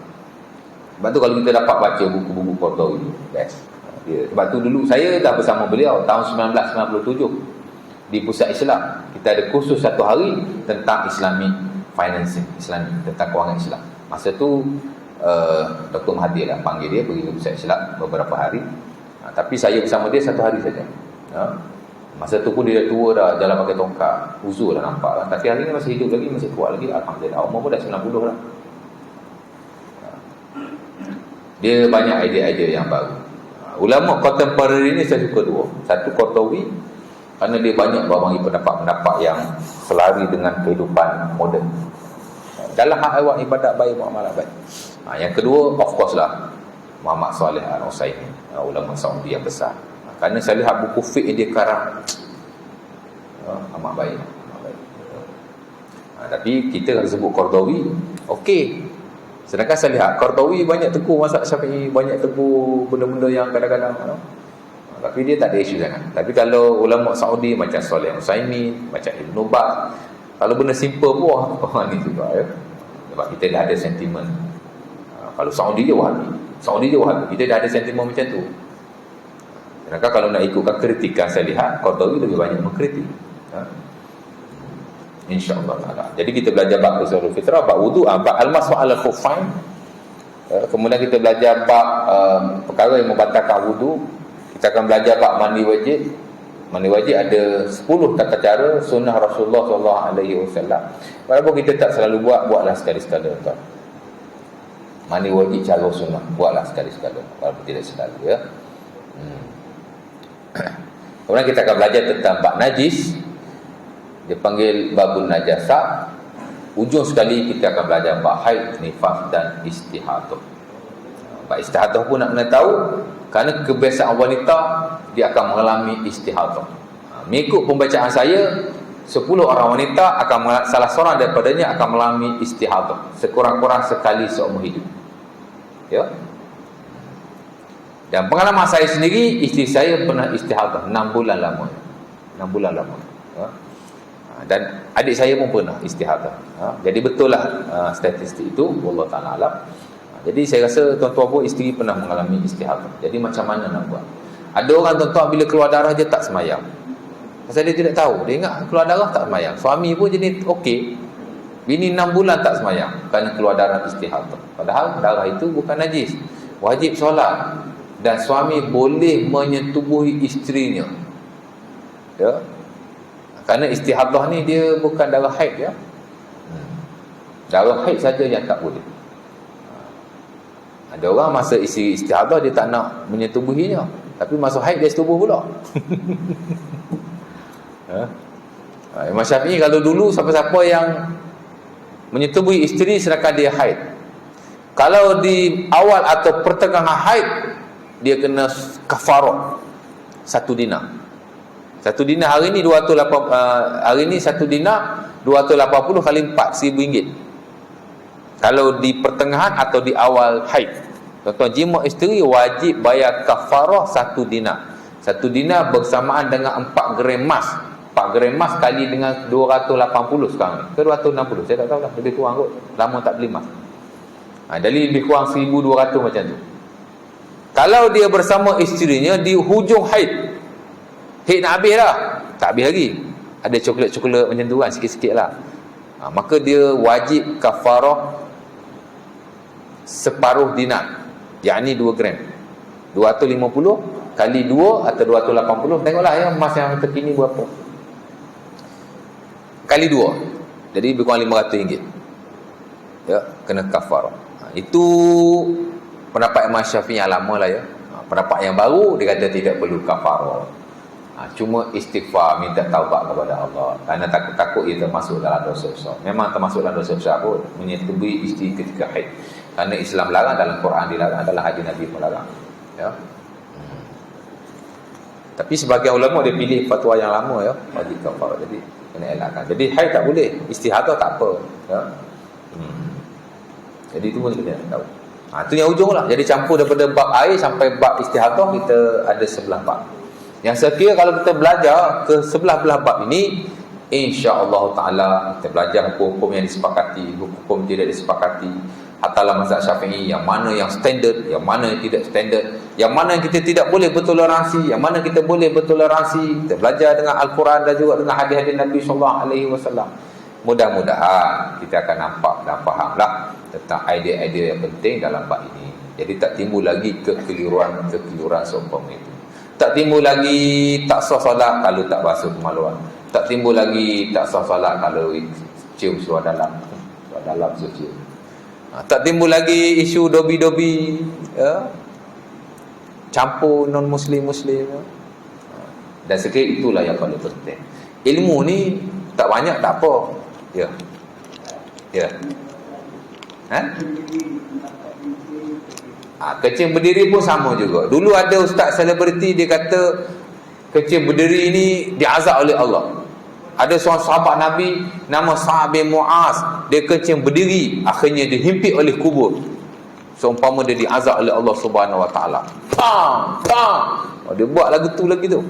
Sebab tu kalau kita dapat baca buku-buku Qardawi, best. Sebab tu dulu saya dah bersama beliau tahun 1997 di Pusat Islam. Kita ada kursus 1 hari tentang Islamic financing, Islamic, tentang kewangan Islam. Masa tu Dr. Mahathir lah panggil dia pergi ke Pusat Islam beberapa hari. Tapi saya bersama dia 1 hari saja. Ya. Masa tu pun dia dah tua dah, jalan pakai tongkat. Uzur lah nampak lah. Tapi hari ni masih hidup lagi, masih kuat lagi. Alhamdulillah. Umur pun dah 90 lah. Dia banyak idea-idea yang baru. Ulama kontemporari ni saya suka 2. Satu Qardawi, kerana dia banyak berbagi pendapat-pendapat yang selari dengan kehidupan moden. Dalam hal awak ibadat baik, muamalah baik. Yang kedua, of course lah, Muhammad Saleh Al-Utsaimin, ulama Saudi yang besar. Kerana saya lihat buku fiqh dia karang amat baik. Tapi kita kalau sebut Qardawi, okey. Sedangkan saya lihat Qardawi banyak tegur mazhab Syafi'i, banyak tegur benda-benda yang kadang-kadang tapi dia tak ada isu sangat. Tapi kalau ulama Saudi macam Saleh Al-Utsaimin, macam Ibn Baz, kalau benda simple pun orang ni juga ya. Sebab kita dah ada sentimen. Kalau Saudi je Wahabi, Saudi je Wahabi, kita dah ada sentimen macam tu. Sedangkan kalau nak ikutkan kritikan saya lihat Qardawi lebih banyak mengkritik. InsyaAllah ta'ala. Jadi kita belajar bab usul fitrah, bab wudu, bab al-mashu ala khuffain. Kemudian kita belajar bab perkara yang membatalkan wudu. Kita akan belajar bab mandi wajib. Mandi wajib ada 10 tata cara sunnah Rasulullah SAW. Walaupun kita tak selalu buatlah sekali-sekala tuan. Mandi wajib cara sunnah, buatlah sekali-sekala walaupun tidak selalu ya. Kemudian kita akan belajar tentang bab najis. Dia panggil babun najasah. Ujung sekali kita akan belajar bab haid, nifas dan istihadah. Bab istihadah pun nak kena tahu, kerana kebiasaan wanita dia akan mengalami istihadah. Mengikut pembacaan saya, 10 orang wanita akan salah seorang daripadanya akan mengalami istihadah sekurang-kurang sekali seumur hidup. Ya. Dan pengalaman saya sendiri, isteri saya pernah istihadah 6 bulan lama. 6 bulan lama. Ya. Dan adik saya pun pernah istihadah. Jadi betul lah statistik itu, wallahu ta'ala alam. Jadi saya rasa tuan-tuan pun isteri pernah mengalami istihadah. Jadi macam mana nak buat? Ada orang tuan-tuan bila keluar darah dia tak semayang. Pasal dia tidak tahu. Dia ingat keluar darah tak semayang. Suami pun jenis okey. Bini 6 bulan tak semayang kerana keluar darah istihadah. Padahal darah itu bukan najis. Wajib solat. Dan suami boleh menyetubuhi isterinya. Ya. Kerana istihadah ni dia bukan darah haid ya. Darah haid saja yang tak boleh. Ada orang masa isi istihadah dia tak nak menyetubuhinya, tapi masa haid dia setubuh pula. Imam Syafi'i kalau dulu siapa-siapa yang menyetubuhi isteri sedangkan dia haid, kalau di awal atau pertengahan haid, dia kena kafarah 1 dinar. 1 dinar hari ni 280, hari ni 1 dinar 280 kali 4 RM1,000. Kalau di pertengahan atau di awal haid, tuan-tuan jima isteri wajib bayar kafarah 1 dinar. 1 dinar bersamaan dengan 4 gram emas. 4 gram emas kali dengan 280 sekarang ni. Ke 260, saya tak tahu lah, lebih kurang kot. Lama tak beli emas. Jadi lebih kurang 1,200 macam tu. Kalau dia bersama isterinya di hujung haid, haid nak habis dah, tak habis lagi, ada coklat-coklat macam tu kan, sikit-sikit lah, maka dia wajib kafarah separuh dinar, yakni 2 gram. 250 kali 2 atau 280, tengoklah ya emas yang terkini berapa, kali 2, jadi lebih kurang RM500 ya, kena kafarah. Itu pendapat Imam Syafi'i yang lama lah ya. Pendapat yang baru dia kata tidak perlu kafarah, cuma istighfar, minta taubat kepada Allah, kerana takut-takut ia termasuk dalam dosa besar. Memang termasuk dalam dosa besar pun menyetubuhi isteri ketika haid, kerana Islam larang, dalam Quran dilarang, dalam hadis Nabi pun larang ya. Tapi sebagian ulama dia pilih fatwa yang lama ya, wajib kafarah, jadi kena elakkan. Jadi haid tak boleh, istihadah tak apa ya. Jadi itu pun kena tahu. Itu yang ujung lah. Jadi campur daripada bab air sampai bab istihadah, kita ada 11 bab. Yang saya kira kalau kita belajar ke 11 bab ini, insya-Allah taala kita belajar hukum-hukum yang disepakati, hukum tidak disepakati, hatalah mazhab Syafi'i, yang mana yang standard, yang mana yang tidak standard, yang mana yang kita tidak boleh bertoleransi, yang mana kita boleh bertoleransi. Kita belajar dengan Al-Quran dan juga dengan hadis-hadis Nabi SAW. Mudah-mudahan kita akan nampak dan fahamlah tentang idea-idea yang penting dalam bab ini. Jadi tak timbul lagi kekeliruan seumpama itu. Tak timbul lagi tak sah solat kalau tak basuh kemaluan. Tak timbul lagi tak sah solat kalau cium seluar dalam. Seluar dalam cium. Tak timbul lagi isu dobi-dobi ya, campur non-muslim-muslim ya. Dan sekiranya itulah yang paling penting. Ilmu ni tak banyak tak apa. Ya. Ya. Kecil berdiri pun sama juga. Dulu ada ustaz selebriti, dia kata kecil berdiri ini diazab oleh Allah. Ada seorang sahabat Nabi nama Sa'ad bin Mu'az, dia kecil berdiri, akhirnya dihimpit oleh kubur. Seumpama dia diazab oleh Allah Subhanahu Wa Taala. Dia buat lagu tu lagi tu.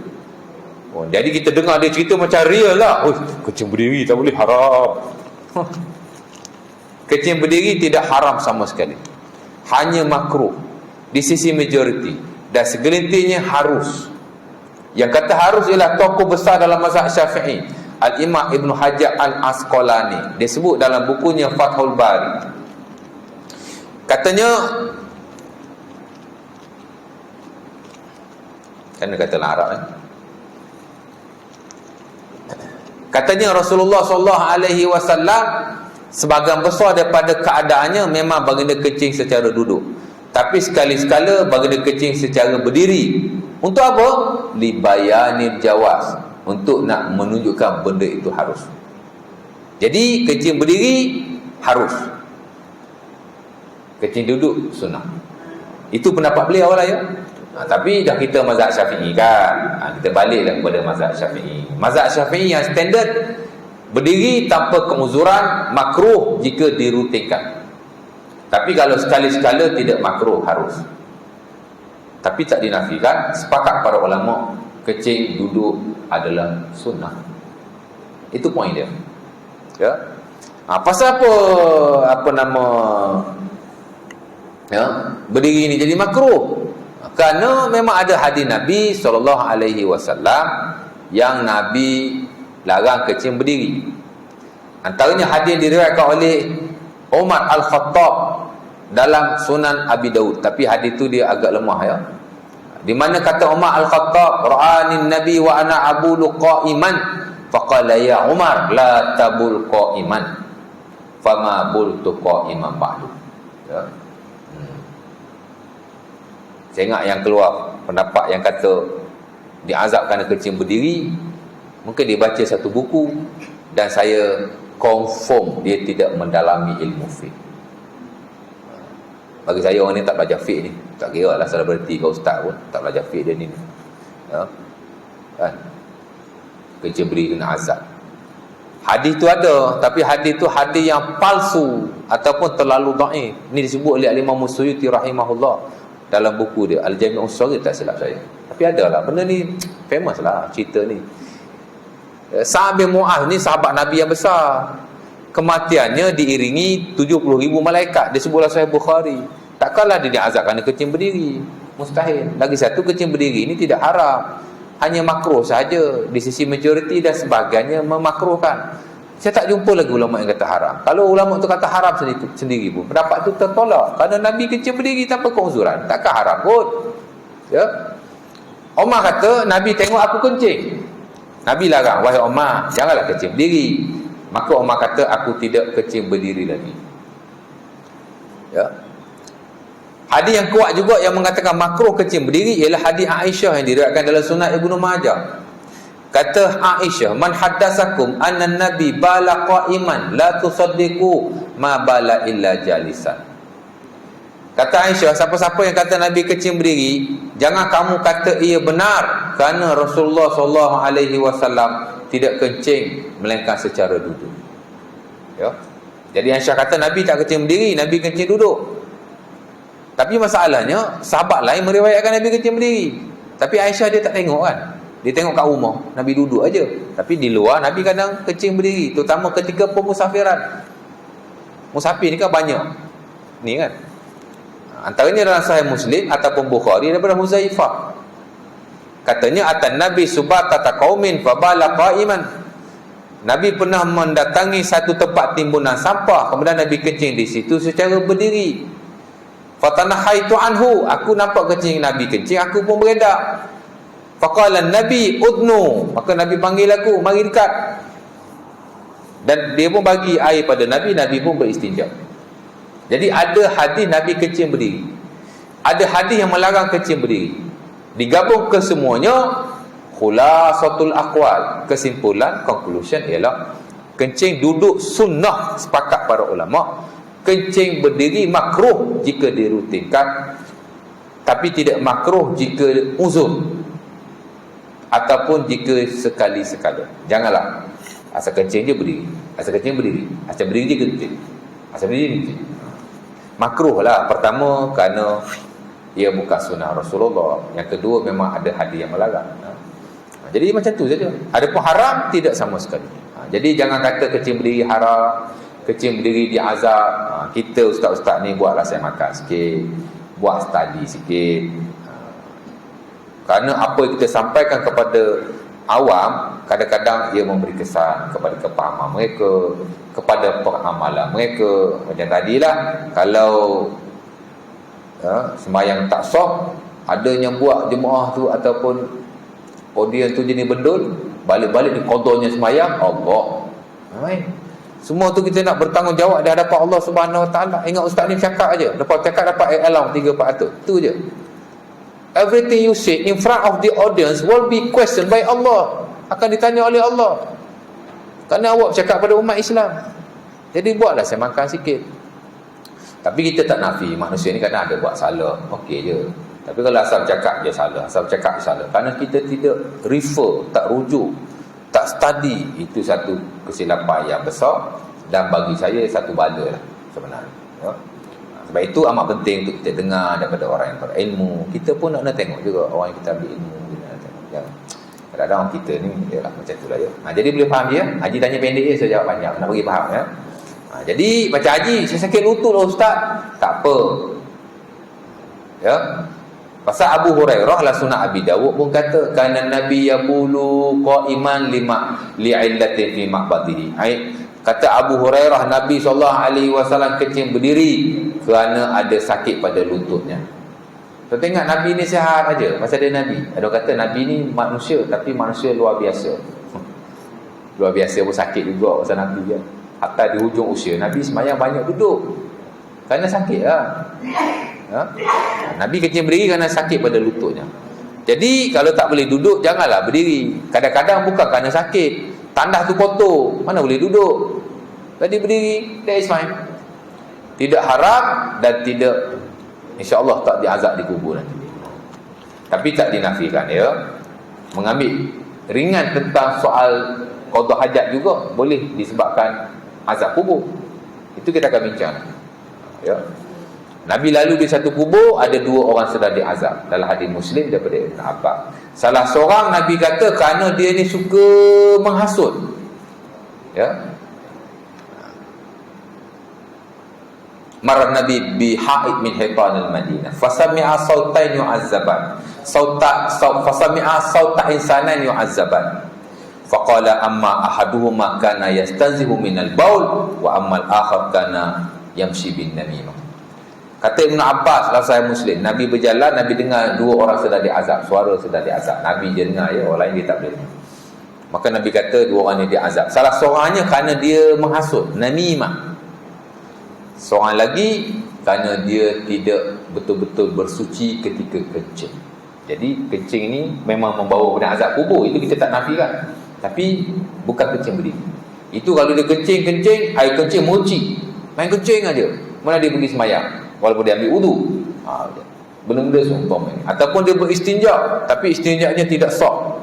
Jadi kita dengar dia cerita macam real lah. Kecil berdiri tak boleh, haram. Kecil berdiri tidak haram sama sekali, hanya makruh di sisi majoriti, dan segelintirnya harus. Yang kata harus ialah tokoh besar dalam mazhab Syafi'i, Al-Imam Ibn Hajar Al-Asqalani. Dia sebut dalam bukunya Fathul Bari. Katanya, kan dia kata dalam Arab katanya Rasulullah SAW sebahagian besar daripada keadaannya memang baginda kencing secara duduk, tapi sekali-sekala baginda kencing secara berdiri. Untuk apa? Libayanil jawaz, untuk nak menunjukkan benda itu harus. Jadi kencing berdiri harus, kencing duduk sunnah. Itu pendapat beliau lah ya. Tapi dah kita mazhab Syafi'i kan, kita baliklah kepada mazhab Syafi'i. Mazhab Syafi'i yang standard, berdiri tanpa keuzuran makruh jika dirutinkan. Tapi kalau sekali-sekala tidak makruh, harus. Tapi tak dinafikan, sepakat para ulama kencing duduk adalah sunnah. Itu poin dia. Ya. Pasal apa nama ya, berdiri ni jadi makruh? Kerana memang ada hadis Nabi SAW yang Nabi larang kencing berdiri. Antaranya hadis diriwayatkan oleh Umar Al-Khattab dalam Sunan Abi Daud, tapi hadis tu dia agak lemah ya. Di mana kata Umar Al-Khattab, ra'ani Nabi wa ana abulu qa'iman faqala ya Umar la tabul qa'iman fama bultu qa'iman ba'du. Ya. Saya ingat yang keluar pendapat yang kata diazab kerana kencing berdiri, mungkin dia baca satu buku dan saya confirm dia tidak mendalami ilmu fiqh. Bagi saya orang ni tak belajar fiqh ni, tak kira lah selebriti ke ustaz pun, tak belajar fiqh dia ni. Ya. Kan? Kencing berdiri kena azab. Hadis tu ada, tapi hadis tu hadis yang palsu ataupun terlalu dhaif. Ni disebut oleh Imam Suyuti rahimahullah dalam buku dia Al-Jami' As-Shaghir, tak silap saya. Tapi ada lah benda ni, famous lah cerita ni. Sa'ad bin Mu'adh ni sahabat Nabi yang besar, kematiannya diiringi 70,000 malaikat. Dia sebutlah Sahih Bukhari. Takkanlah dia diazab kerana kencing berdiri, mustahil. Lagi satu, kencing berdiri ini tidak haram, hanya makruh sahaja. Di sisi majoriti dan sebagainya memakruhkan. Saya tak jumpa lagi ulama yang kata haram. Kalau ulama tu kata haram sendiri pun, pendapat tu tertolak. Kerana Nabi kencing berdiri tanpa keuzuran, takkan haram kot. Ya. Umar kata, Nabi tengok aku kencing. Nabi larang, wahai Umar, janganlah kencing berdiri. Maka Umar kata, aku tidak kencing berdiri lagi. Ya. Hadis yang kuat juga yang mengatakan makruh kencing berdiri ialah hadis Aisyah yang diriwayatkan dalam Sunan Ibnu Majah. Kata Aisyah, man haddatsakum anna nabi bala qa'iman la tusaddiqu ma bala illa jalisan. Kata Aisyah, siapa-siapa yang kata Nabi kencing berdiri, jangan kamu kata ia benar, kerana Rasulullah SAW tidak kencing melainkan secara duduk. Ya. Jadi Aisyah kata Nabi tak kencing berdiri, Nabi kencing duduk. Tapi masalahnya sahabat lain meriwayatkan Nabi kencing berdiri, tapi Aisyah dia tak tengok kan. Dia tengok kat rumah Nabi duduk aja, tapi di luar Nabi kadang kencing berdiri, terutama ketika pemusafiran. Musafir ni kan banyak ni kan. Antaranya dalam Sahih Muslim ataupun Bukhari daripada Huzaifah, katanya atan Nabi subatata qaumin fabala qa'iman. Nabi pernah mendatangi satu tempat timbunan sampah, kemudian Nabi kencing di situ secara berdiri. Fatanahaitu anhu, aku nampak kencing Nabi kencing, aku pun beredar. Faqala Nabi udnu, maka Nabi panggil aku, mari dekat. Dan dia pun bagi air pada Nabi, Nabi pun beristinja. Jadi ada hadis Nabi kencing berdiri, ada hadis yang melarang kencing berdiri. Digabung ke semuanya, khulasatul aqwal, kesimpulan, conclusion ialah kencing duduk sunnah, sepakat para ulama. Kencing berdiri makruh jika dirutinkan, tapi tidak makruh jika uzur ataupun jika sekali-sekala. Janganlah asal kencing je berdiri, asal kencing berdiri, asal berdiri je kencing, asal berdiri kencing. Makruh lah. Pertama, kerana ia bukan sunnah Rasulullah. Yang kedua, memang ada hadis yang melarang. Jadi macam tu saja. Adapun haram, tidak sama sekali. Jadi jangan kata kencing berdiri haram, kencing berdiri diazab. Kita ustaz-ustaz ni buatlah saya makan sikit, buat study sikit. Kerana apa yang kita sampaikan kepada awam, kadang-kadang ia memberi kesan kepada kepahaman mereka, kepada peramalan mereka. Macam tadilah, kalau sembahyang tak sah, ada yang buat jemaah tu ataupun audiens tu jenis bendul, balik-balik di qadanya sembahyang, Allah. Semua tu kita nak bertanggungjawab di hadapan Allah Subhanahu Wa Taala. Ingat ustaz ni cakap aja, lepas cakap dapat alarm 3-400. Tu je. Everything you say in front of the audience will be questioned by Allah. Akan ditanya oleh Allah. Kerana awak cakap pada umat Islam. Jadi buatlah saya makan sikit. Tapi kita tak nafi manusia ni kadang ada buat salah. Okey je. Tapi kalau asal cakap je salah, asal cakap je salah. Kerana kita tidak refer, tak rujuk, tak study, itu satu kesilapan yang besar dan bagi saya satu bala lah sebenarnya. Ya. Sebab itu amat penting untuk kita dengar daripada orang yang berilmu. Kita pun nak tengok juga orang yang kita ambil ilmu. Kita nak tengok. Ya. Kadang-kadang orang kita ni yalah, macam itulah ya. Jadi boleh faham je. Haji tanya pendek je, saya jawab panjang. Nak bagi faham ya. Jadi macam Haji, saya sakit lutut lah ustaz. Tak apa. Ya. Pasal Abu Hurairah lah sunat Abi Dawud pun kata kana Nabi yabulu qaiman li'illatin fi maqbadihi. Kata Abu Hurairah, Nabi SAW kencing berdiri kerana ada sakit pada lututnya. So tengok Nabi ni sihat aja pasal dia Nabi. Ada kata Nabi ni manusia tapi manusia luar biasa. Luar biasa pun sakit juga pasal Nabi kan. Hatta di hujung usia Nabi sembahyang banyak duduk kerana sakit lah. Nabi kencing berdiri kerana sakit pada lututnya. Jadi kalau tak boleh duduk, janganlah berdiri. Kadang-kadang bukan kerana sakit, tandas tu kotor, mana boleh duduk. Jadi berdiri, that is fine. Tidak haram dan tidak, insya-Allah tak diazab di kubur nanti. Tapi tak dinafikan ya. Mengambil ringan tentang soal qada hajat juga boleh disebabkan azab kubur. Itu kita akan bincang. Ya. Nabi lalu di satu kubur, ada 2 orang sedang diazab. Dalam hadis Muslim daripada Ibn Abbas. Salah seorang Nabi kata kerana dia ni suka menghasut. Ya. Marah Nabi bi ha'id min hitan al-Madinah. Fasami'a sautain yu'azzaban. Fasami'a sauta insanan yu'azzaban. Faqala amma ahaduhuma kana yastanzihu minal baul wa amma al-akhar kana yamshi bin namimah. Kata Ibn Abbas dalam Sahih Muslim, Nabi berjalan, Nabi dengar 2 orang sedang diazab, suara sedang diazab. Nabi je dengar ya, orang lain dia tak boleh dengar. Maka Nabi kata 2 orang ni diazab. Salah seorangnya kerana dia menghasut, namimah. Seorang lagi kerana dia tidak betul-betul bersuci ketika kencing. Jadi kencing ni memang membawa kepada azab kubur, itu kita tak nafikan. Tapi bukan kencing berdiri. Itu kalau dia kencing, air kencing moci. Main kencing aja. Mana dia pergi sembahyang? Walaupun dia ambil wudu. Benda-benda seumpama ini. Ataupun dia beristinja, tapi istinjanya tidak sah.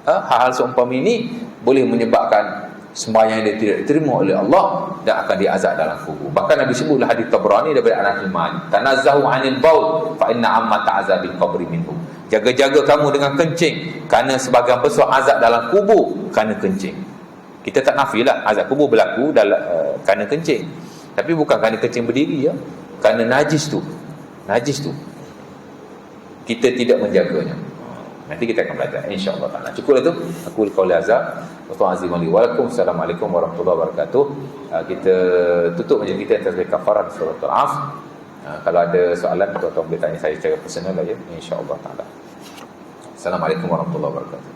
Hal-hal seumpama ini boleh menyebabkan sembahyang dia tidak diterima oleh Allah dan akan diazab dalam kubur. Bahkan Nabi sebutlah hadis Tabrani daripada Anas bin Malik, tanazzahu 'anil baul fa inna amma ta'azabil qabri minhu. Jaga-jaga kamu dengan kencing kerana sebahagian besar azab dalam kubur kerana kencing. Kita tak nafilah azab kubur berlaku dalam kerana kencing. Tapi bukan kerana kencing berdiri ya. Kerana najis tu. Kita tidak menjaganya. Nanti kita akan belajar insya-Allah taala. Cukup itu aku qauli azab. Wassalamualaikum warahmatullahi wabarakatuh. Kita tutup majlis kita tentang kafarat surah Al-Af. Kalau ada soalan tuan-tuan boleh tanya saya secara personal aja insya-Allah taala. Assalamualaikum warahmatullahi wabarakatuh.